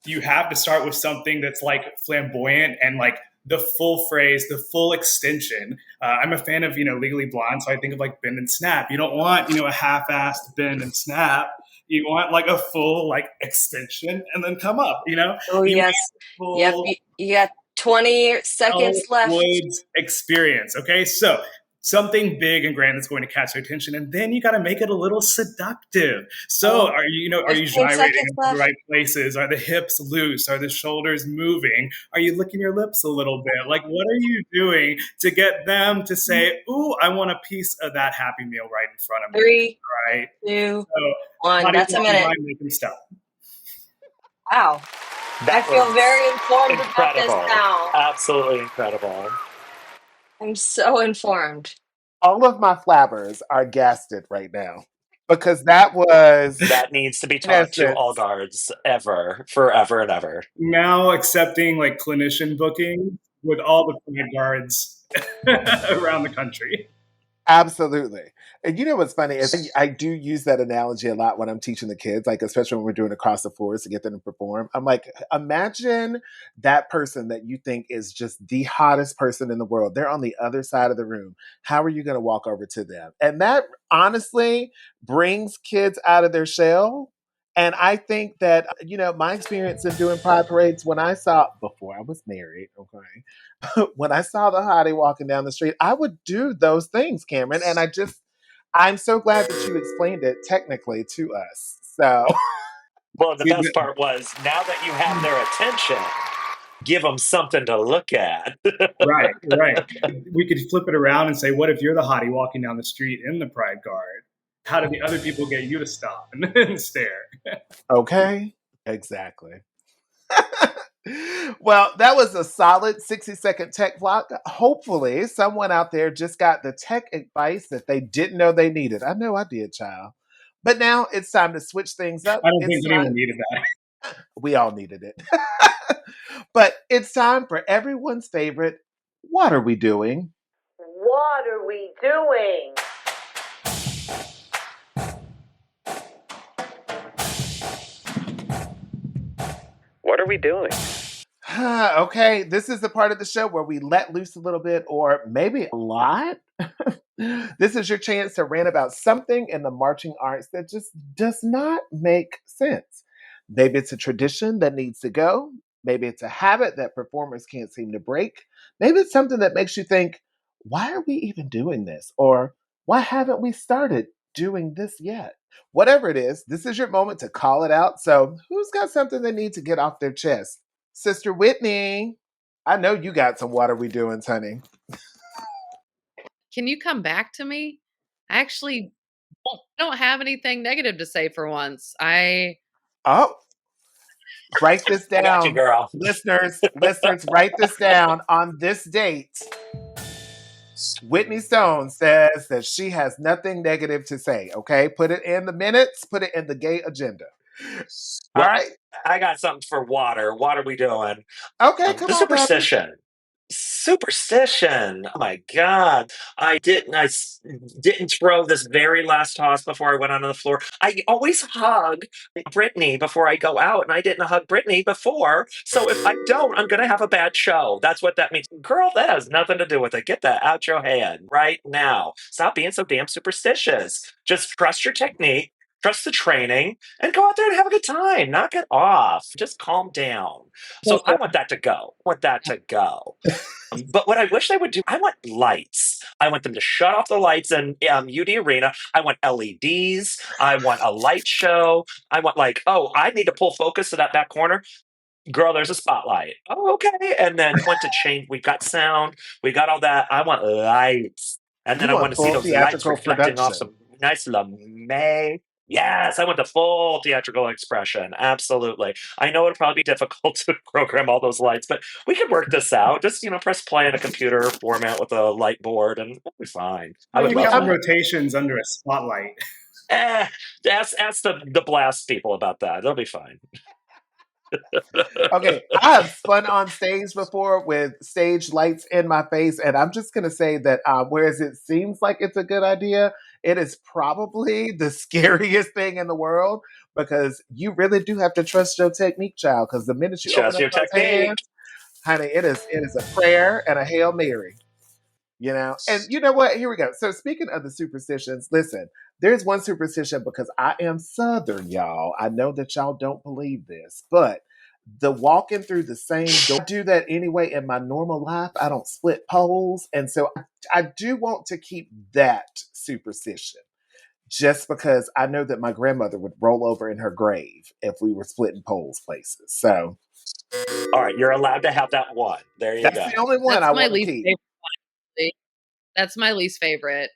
you have to start with something that's flamboyant and the full phrase, the full extension. I'm a fan of Legally Blonde, so I think of bend and snap. You don't want a half-assed bend and snap. You want like a full like extension and then come up, Oh, You yes. want Yep. full You got 20 seconds left. Woods experience. Okay, so something big and grand that's going to catch their attention, and then you got to make it a little seductive. So, are you 15 gyrating seconds in left. the right places? Are the hips loose? Are the shoulders moving? Are you licking your lips a little bit? Like, what are you doing to get them to say, "Ooh, I want a piece of that Happy Meal right in front of me"? 3, Right. 2, So, 1. That's a minute. Make them stop. Wow. I feel very informed about this Incredible. now. Absolutely incredible. I'm so informed. All of my flabbers are gasted right now because that was, That needs to be in taught to all essence, guards forever and ever. Now accepting like clinician booking with all the Pride Guards around the country. absolutely. And you know what's funny is I do use that analogy a lot when I'm teaching the kids, like especially when we're doing across the floors to get them to perform. I'm like, imagine that person that you think is just the hottest person in the world. They're on the other side of the room. How are you going to walk over to them? And that honestly brings kids out of their shell. And I think that, my experience in doing pride parades before I was married, okay, when I saw the hottie walking down the street, I would do those things, Cameron. And I'm so glad that you explained it technically to us. So, Well, the best part was now that you have their attention, give them something to look at. Right. We could flip it around and say, what if you're the hottie walking down the street in the Pride Guard? How do the other people get you to stop and stare? okay, exactly. Well, that was a solid 60-second tech block. Hopefully, someone out there just got the tech advice that they didn't know they needed. I know I did, child. But now it's time to switch things up. I don't think anyone needed that. We all needed it. But it's time for everyone's favorite, what are we doing? What are we doing? What are we doing? Okay, this is the part of the show where we let loose a little bit or maybe a lot. This is your chance to rant about something in the marching arts that just does not make sense. Maybe it's a tradition that needs to go. Maybe it's a habit that performers can't seem to break. Maybe it's something that makes you think, why are we even doing this? Or why haven't we started doing this yet? Whatever it is, this is your moment to call it out. So, who's got something they need to get off their chest? Sister Whitney, I know you got some what are we doing, honey. Can you come back to me? I actually don't have anything negative to say for once. Oh, write this down. I got you, girl. Listeners, write this down. On this date, Whitney Stone says that she has nothing negative to say, okay? Put it in the minutes, put it in the gay agenda. Well, all right? I got something for water. What are we doing? Okay, come the on, superstition. Superstition. Oh my God. I didn't throw this very last toss before I went onto the floor. I always hug Brittany before I go out, and I didn't hug Brittany before. So if I don't, I'm going to have a bad show. That's what that means. Girl, that has nothing to do with it. Get that out your head right now. Stop being so damn superstitious. Just trust your technique. Trust the training and go out there and have a good time. Knock it off. Just calm down. So I want that to go. But what I wish they would do, I want lights. I want them to shut off the lights in UD Arena. I want LEDs. I want a light show. I want I need to pull focus to that back corner. Girl, there's a spotlight. Oh, okay. And then want to change. We've got sound. We got all that. I want lights. And then I want to see those lights reflecting off some nice lame. Yes, I want the full theatrical expression. Absolutely. I know it'll probably be difficult to program all those lights, but we can work this out. Just, press play in a computer format with a light board and it'll be fine. I would love love that. rotations under a spotlight. Ask the blast people about that. They'll be fine. Okay, I have spun on stage before with stage lights in my face, and I'm just going to say that whereas it seems like it's a good idea, it is probably the scariest thing in the world because you really do have to trust your technique, child, because the minute you Trust open up those hands, honey, it is a prayer and a Hail Mary. And you know what? Here we go. So speaking of the superstitions, listen, there's one superstition because I am Southern, y'all. I know that y'all don't believe this, but the walking through the same door, I do that anyway in my normal life. I don't split poles. And so I do want to keep that superstition just because I know that my grandmother would roll over in her grave if we were splitting poles places. So, All right, you're allowed to have that one. There you that's go. the only one That's I my want to least keep. favorite one. That's my least favorite.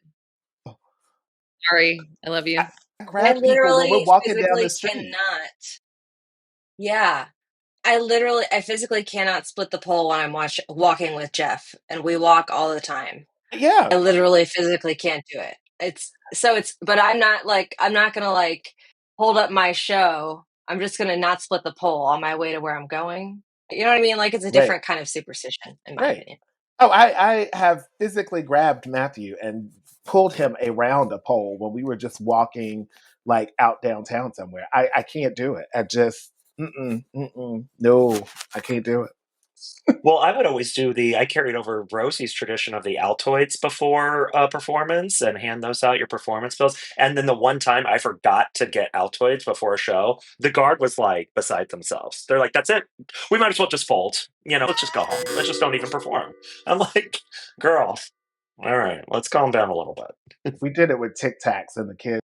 Sorry, I love you. I I grab people when we're literally walking down physically the street. cannot. Yeah. I physically cannot split the pole when I'm walking with Jeff, and we walk all the time. Yeah. I literally physically can't do it. But I'm not gonna like hold up my show. I'm just gonna not split the pole on my way to where I'm going. You know what I mean? Like it's a Right. different kind of superstition, in my Right. opinion. Oh, I have physically grabbed Matthew and pulled him around a pole when we were just walking like out downtown somewhere. I can't do it. I just, no, I can't do it. Well, I would always I carried over Rosie's tradition of the Altoids before a performance and hand those out, your performance bills. And then the one time I forgot to get Altoids before a show, the guard was like beside themselves. They're like, that's it. We might as well just fold. Let's just go home. Let's just don't even perform. I'm like, girl, all right, let's calm down a little bit. We did it with Tic Tacs and the kids.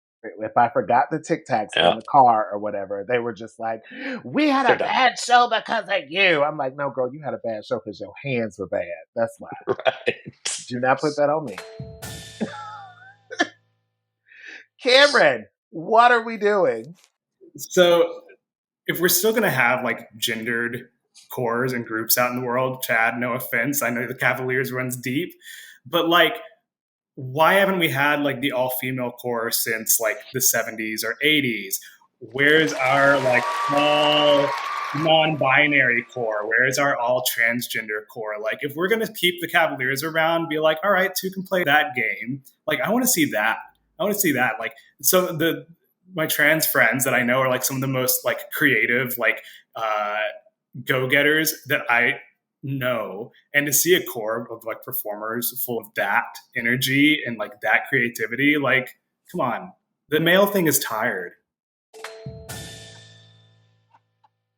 If I forgot the Tic Tacs in Yeah, the car or whatever, they were just like, we had they're a done. bad show because of you. I'm like, no, girl, you had a bad show because your hands were bad. That's why. Right. Do not put that on me. Cameron, what are we doing? So if we're still going to have like gendered corps and groups out in the world, Chad, no offense, I know the Cavaliers runs deep, but like, why haven't we had like the all-female corps since like the 70s or 80s? Where's our like all non-binary corps? Where's our all transgender corps? Like, if we're gonna keep the Cavaliers around, be like, all right, two can play that game. Like, I want to see that. I want to see that. Like, so my trans friends that I know are like some of the most like creative, like go-getters that I know, and to see a corps of like performers full of that energy and like that creativity, like, come on, the male thing is tired.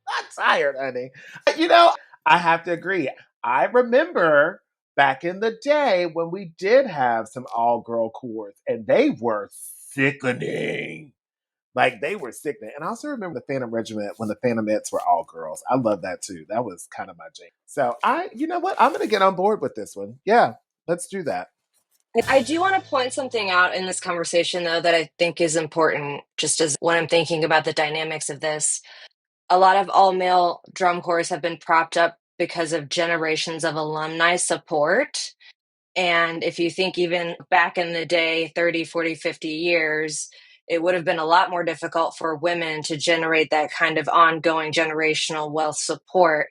Not tired, honey. I have to agree. I remember back in the day when we did have some all-girl corps, and they were sickening. Like, they were sickening. And I also remember the Phantom Regiment when the Phantomettes were all girls. I love that too. That was kind of my jam. So you know what? I'm going to get on board with this one. Yeah, let's do that. I do want to point something out in this conversation, though, that I think is important, just as when I'm thinking about the dynamics of this. A lot of all-male drum corps have been propped up because of generations of alumni support. And if you think even back in the day, 30, 40, 50 years, it would have been a lot more difficult for women to generate that kind of ongoing generational wealth support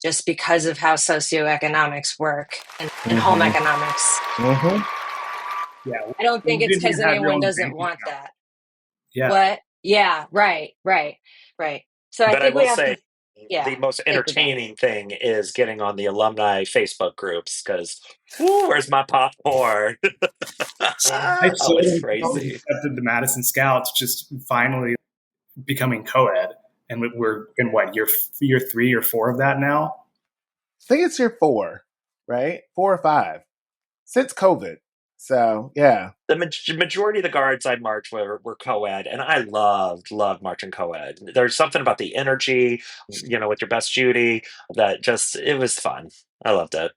just because of how socioeconomics work and home economics. Mm-hmm. Yeah, I don't think it's because anyone doesn't want that. Yeah. What? Yeah, right. So I But I think we will have say, to, the most take the bait. entertaining thing is getting on the alumni Facebook groups because, where's my popcorn? I Oh, it's so crazy. accepted the Madison Scouts just finally becoming co-ed, and we're in what year 3 or 4 of that now. I think it's year 4, right? 4 or 5 since COVID. So yeah, The majority of the guards I marched were co-ed, and I loved marching co-ed. There's something about the energy, with your best Judy, that it was fun. I loved it.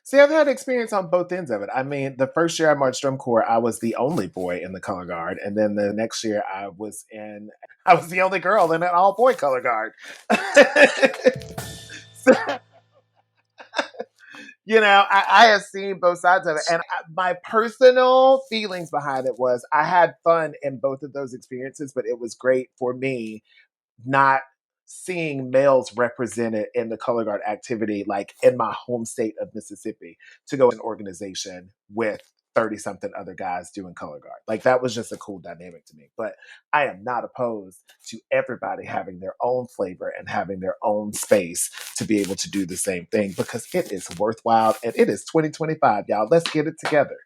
see, I've had experience on both ends of it. I mean, the first year I marched drum corps, I was the only boy in the color guard, and then the next year I was the only girl in an all boy color guard. So, I have seen both sides of it, and my personal feelings behind it was I had fun in both of those experiences, but it was great for me not seeing males represented in the color guard activity, like in my home state of Mississippi, to go in an organization with 30 something other guys doing color guard. Like, that was just a cool dynamic to me. But I am not opposed to everybody having their own flavor and having their own space to be able to do the same thing, because it is worthwhile and it is 2025, y'all. Let's get it together.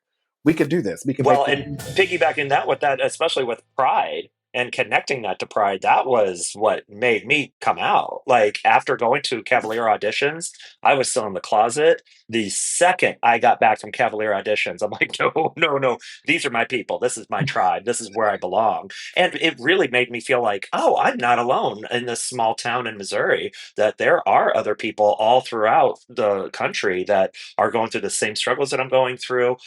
We could do this. We could Well, make and piggybacking that with that, especially with Pride and connecting that to Pride, that was what made me come out. Like after going to Cavalier auditions, I was still in the closet. The second I got back from Cavalier auditions, I'm like, no, no, no. These are my people. This is my tribe. This is where I belong. And it really made me feel like, oh, I'm not alone in this small town in Missouri, that there are other people all throughout the country that are going through the same struggles that I'm going through.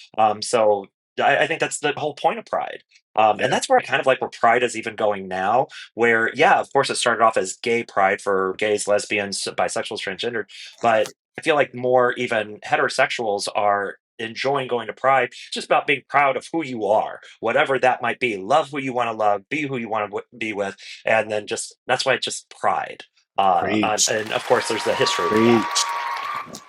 So I think that's the whole point of Pride. And that's where I kind of like where Pride is even going now, where, yeah, of course, it started off as gay Pride for gays, lesbians, bisexuals, transgender. But I feel like more even heterosexuals are enjoying going to Pride, just about being proud of who you are, whatever that might be. Love who you want to love, be who you want to be with. And then just that's why it's just Pride. Preach. And of course, there's the history. Preach.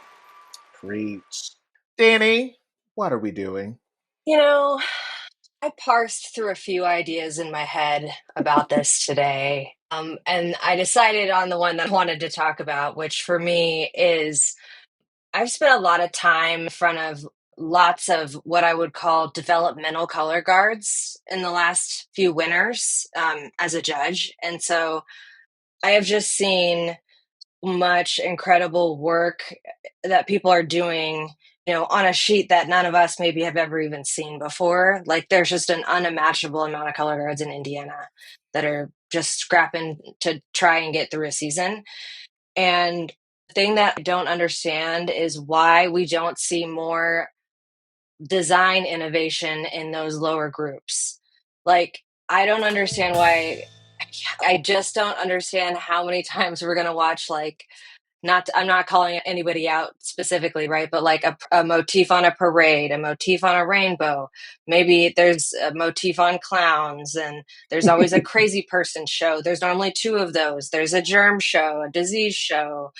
Preach. Danny, what are we doing? You know, I parsed through a few ideas in my head about this today. And I decided on the one that I wanted to talk about, which for me is I've spent a lot of time in front of lots of what I would call developmental color guards in the last few winters as a judge. And so I have just seen much incredible work that people are doing, on a sheet that none of us maybe have ever even seen before. Like there's just an unimaginable amount of color guards in Indiana that are just scrapping to try and get through a season. And the thing that I don't understand is why we don't see more design innovation in those lower groups. Like, I don't understand why. I just don't understand how many times we're going to watch, like, I'm not calling anybody out specifically, right? But like a motif on a parade, a motif on a rainbow. Maybe there's a motif on clowns, and there's always a crazy person show. There's normally two of those. There's a germ show, a disease show.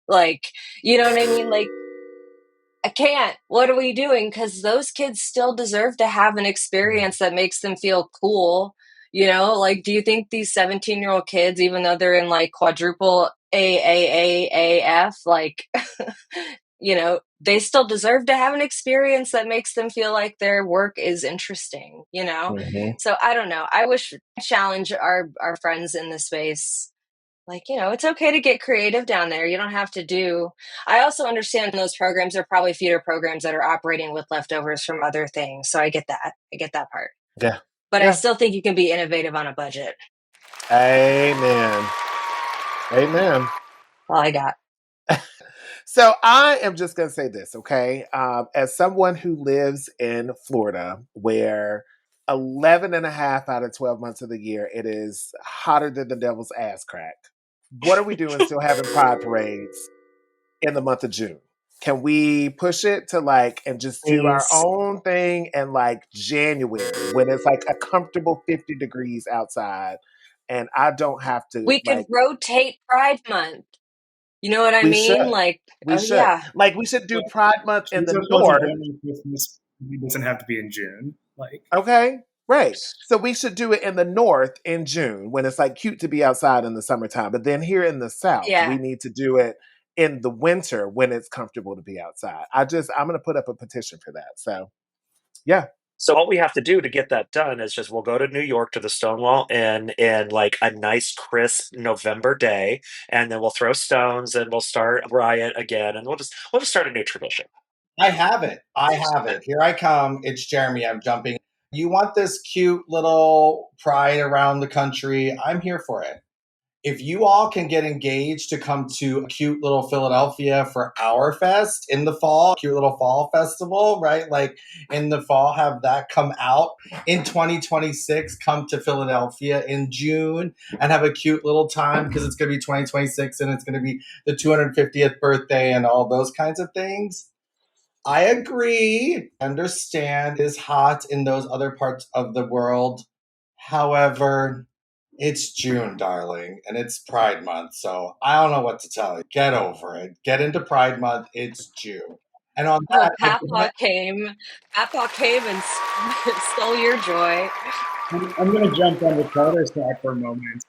Like, you know what I mean? Like, I can't. What are we doing? Because those kids still deserve to have an experience that makes them feel cool. Like, do you think these 17-year-old kids, even though they're in like quadruple AAAAF, like, they still deserve to have an experience that makes them feel like their work is interesting, Mm-hmm. So I don't know. I wish challenge our friends in the space. Like, it's okay to get creative down there. You don't have to do. I also understand those programs are probably feeder programs that are operating with leftovers from other things. So I get that. I get that part. Yeah. But Yeah. I still think you can be innovative on a budget. Amen. Amen. All I got. So I am just going to say this, okay? As someone who lives in Florida, where 11 and a half out of 12 months of the year, it is hotter than the devil's ass crack. What are we doing still having pride parades in the month of June? Can we push it to and just do our own thing in January when it's a comfortable 50 degrees outside and I don't have to We could rotate Pride Month. You know what I we mean? should. We should. Yeah. We should do Pride Month in the north. It doesn't have to be in June. Okay, right. So we should do it in the north in June when it's cute to be outside in the summertime. But then here in the south, we need to do it in the winter when it's comfortable to be outside. I'm going to put up a petition for that. So, yeah. So all we have to do to get that done is just we'll go to New York to the Stonewall Inn in a nice crisp November day, and then we'll throw stones and we'll start a riot again, and we'll just start a new tradition. I have it. Here I come. It's Jeremy. I'm jumping. You want this cute little pride around the country? I'm here for it. If you all can get engaged to come to a cute little Philadelphia for our fest in the fall, cute little fall festival, right? In the fall, have that come out. In 2026, come to Philadelphia in June and have a cute little time because it's going to be 2026 and it's going to be the 250th birthday and all those kinds of things. I agree. Understand is hot in those other parts of the world. However, it's June, darling, and it's Pride Month, so I don't know what to tell you. Get over it. Get into Pride Month. It's June. And on that, Papa came and stole your joy. I'm going to jump on Ricardo's side for a moment.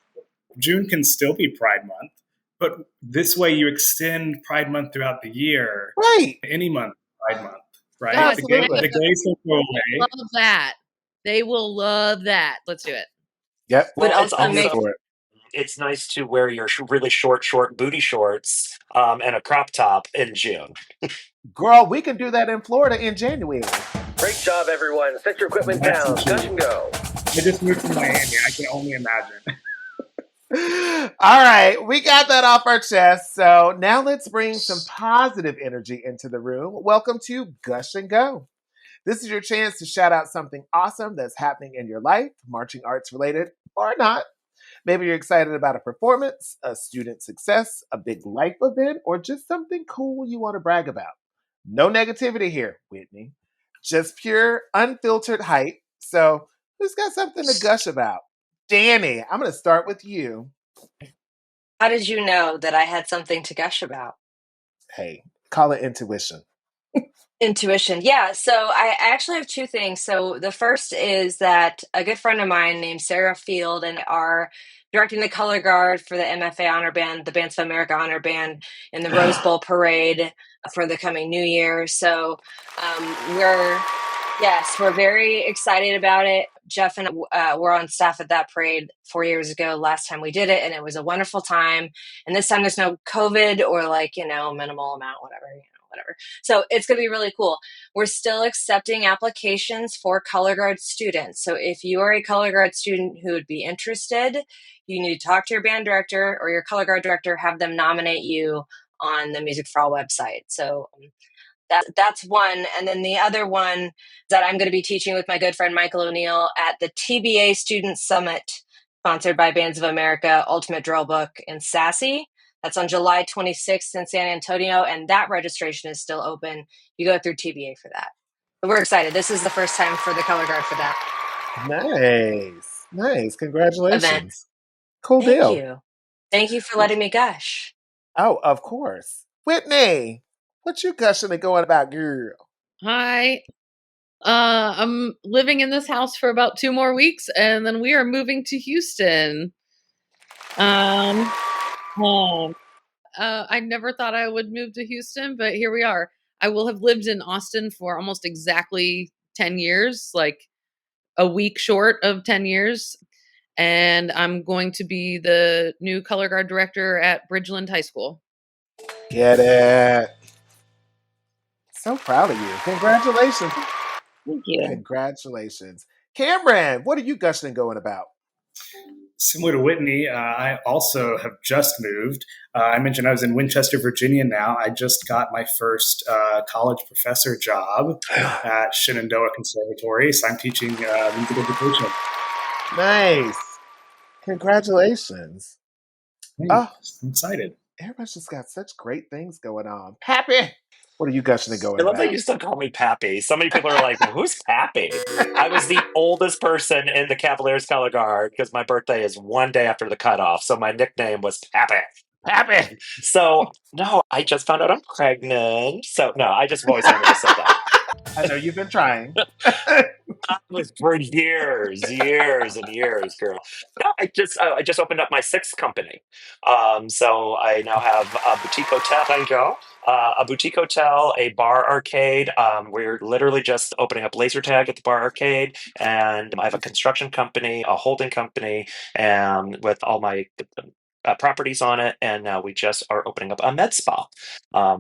June can still be Pride Month, but this way you extend Pride Month throughout the year. Right. Any month, Pride Month. right? Absolutely. The gays will go away. Love that. They will love that. Let's do it. Yep. Would Well, it's also make also it's nice to wear your really short booty shorts and a crop top in June. Girl, we can do that in Florida in January. Great job, everyone. Set your equipment down. Gush and go. I just moved to Miami. I can only imagine. All right, we got that off our chest. So now let's bring some positive energy into the room. Welcome to Gush and Go. This is your chance to shout out something awesome that's happening in your life, marching arts related or not. Maybe you're excited about a performance, a student success, a big life event, or just something cool you want to brag about. No negativity here, Whitney. Just pure, unfiltered hype. So who's got something to gush about? Danny, I'm going to start with you. How did you know that I had something to gush about? Hey, call it intuition. Intuition. Yeah. So I actually have two things. So the first is that a good friend of mine named Sarah Field and are directing the color guard for the MFA Honor Band, the Bands of America Honor Band in the Rose Bowl parade for the coming new year. So we're very excited about it. Jeff and were on staff at that parade 4 years ago, last time we did it, and it was a wonderful time. And this time there's no COVID or minimal amount, whatever. So it's going to be really cool. We're still accepting applications for color guard students. So if you are a color guard student who would be interested, you need to talk to your band director or your color guard director, have them nominate you on the Music for All website. So that's one. And then the other one that I'm going to be teaching with my good friend Michael O'Neill at the TBA Student Summit, sponsored by Bands of America, Ultimate Drill Book in Sassy. That's on July 26th in San Antonio, and that registration is still open. You go through TBA for that. But we're excited. This is the first time for the color guard for that. Nice. Congratulations. Event. Cool Thank deal. you. Thank you for letting me gush. Oh, of course. Whitney, what you gushing and going about, girl? Hi. I'm living in this house for about 2 more weeks, and then we are moving to Houston. I never thought I would move to Houston, but here we are. I will have lived in Austin for almost exactly 10 years, like a week short of 10 years. And I'm going to be the new color guard director at Bridgeland High School. Get it. So proud of you. Congratulations. Thank you. Congratulations. Cameron, what are you gushing and going about? Similar to Whitney, I also have just moved. I mentioned I was in Winchester, Virginia now. I just got my first college professor job at Shenandoah Conservatory, so I'm teaching music education. Nice. Congratulations. I'm excited. Everybody's just got such great things going on. Pappy, what are you gushing and going I love about? that you still call me Pappy. So many people are like, who's Pappy? I was the oldest person in the Cavaliers color guard because my birthday is one day after the cutoff. So my nickname was Pappy. Pappy. So, no, I just found out I'm pregnant. So, no, I just always wanted to say that. I know you've been trying. For years and years, girl. No, I just opened up my 6th company. So I now have a boutique hotel, a boutique hotel, a bar arcade. We're literally just opening up laser tag at the bar arcade, and I have a construction company, a holding company, and with all my properties on it, and now we just are opening up a med spa.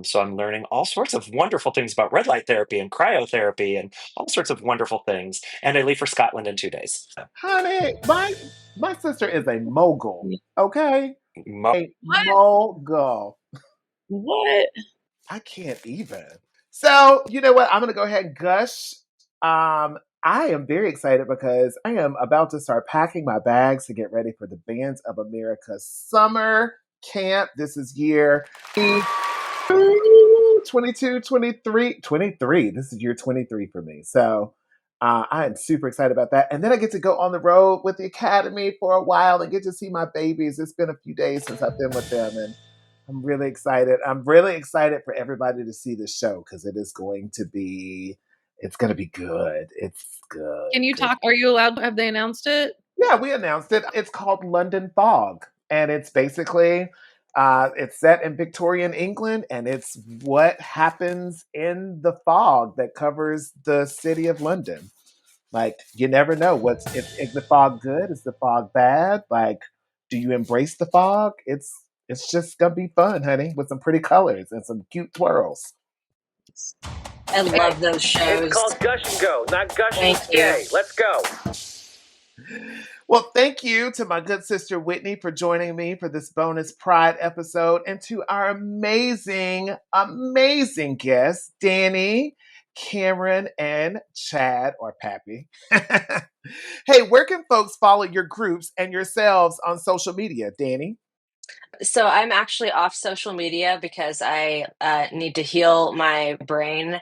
So I'm learning all sorts of wonderful things about red light therapy and cryotherapy and all sorts of wonderful things. And I leave for Scotland in 2 days. Honey, my sister is a mogul, okay? A mogul. What? I can't even. So, you know what? I'm going to go ahead and gush. I am very excited because I am about to start packing my bags to get ready for the Bands of America summer camp. This is year 22, 23. 23. This is year 23 for me. So I am super excited about that. And then I get to go on the road with the Academy for a while and get to see my babies. It's been a few days since I've been with them, and I'm really excited. I'm really excited for everybody to see the show because it's going to be good. It's good. Can you talk? Are you allowed? Have they announced it? Yeah, we announced it. It's called London Fog. And it's basically It's set in Victorian England, and it's what happens in the fog that covers the city of London. Like, you never know is the fog good? Is the fog bad? Like, do you embrace the fog? It's just gonna be fun, honey, with some pretty colors and some cute twirls. I love those shows. It's called Gush and Go, not Gush and Thank Stay. you. Let's go. Well, thank you to my good sister Whitney for joining me for this bonus Pride episode, and to our amazing, amazing guests, Danny, Cameron, and Chad, or Pappy. Hey, where can folks follow your groups and yourselves on social media, Danny? So I'm actually off social media because I need to heal my brain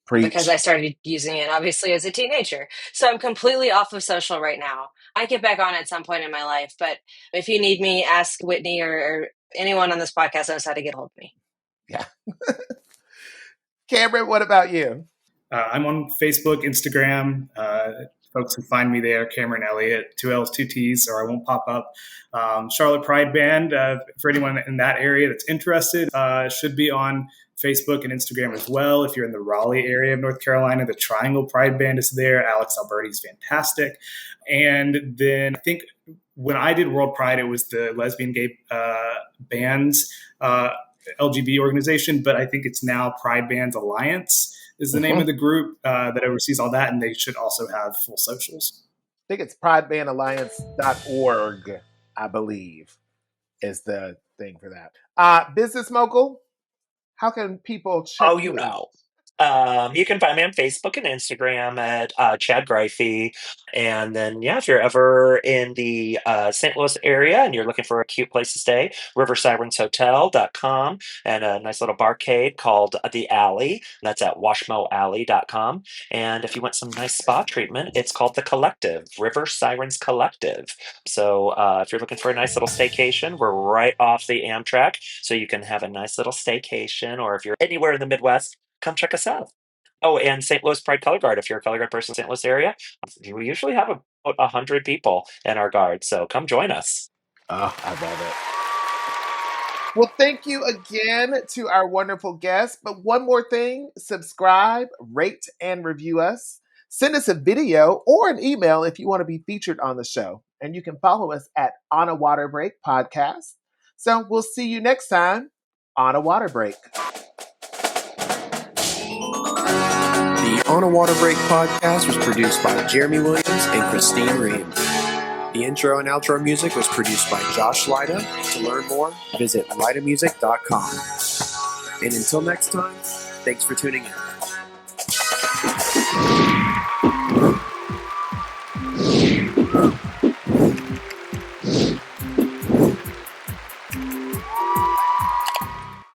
because I started using it obviously as a teenager. So I'm completely off of social right now. I get back on at some point in my life, but if you need me, ask Whitney or anyone on this podcast knows how to get hold of me. Yeah. Cameron, what about you? I'm on Facebook, Instagram. Folks can find me there, Cameron Elliott, 2 L's, 2 T's, or I won't pop up. Charlotte Pride Band, for anyone in that area that's interested, should be on Facebook and Instagram as well. If you're in the Raleigh area of North Carolina, the Triangle Pride Band is there. Alex Alberti's fantastic. And then I think when I did World Pride, it was the Lesbian Gay Bands LGBT organization, but I think it's now Pride Bands Alliance is the name of the group that oversees all that, and they should also have full socials. I think it's pridebandalliance.org, I believe, is the thing for that. Business Mogul, how can people check you out? You can find me on Facebook and Instagram at Chad Greife. And then, if you're ever in the St. Louis area and you're looking for a cute place to stay, riversirenshotel.com, and a nice little barcade called The Alley. That's at washmoalley.com. And if you want some nice spa treatment, it's called The Collective, River Sirens Collective. So if you're looking for a nice little staycation, we're right off the Amtrak, so you can have a nice little staycation. Or if you're anywhere in the Midwest, come check us out. Oh, and St. Louis Pride Color Guard. If you're a color guard person in the St. Louis area, we usually have about 100 people in our guard. So come join us. Oh, I love it. Well, thank you again to our wonderful guests. But one more thing, subscribe, rate, and review us. Send us a video or an email if you want to be featured on the show. And you can follow us at On a Water Break Podcast. So we'll see you next time on A Water Break. The On a Water Break podcast was produced by Jeremy Williams and Christine Ream. The intro and outro music was produced by Josh Lyda. To learn more, visit lydamusic.com. And until next time, thanks for tuning in.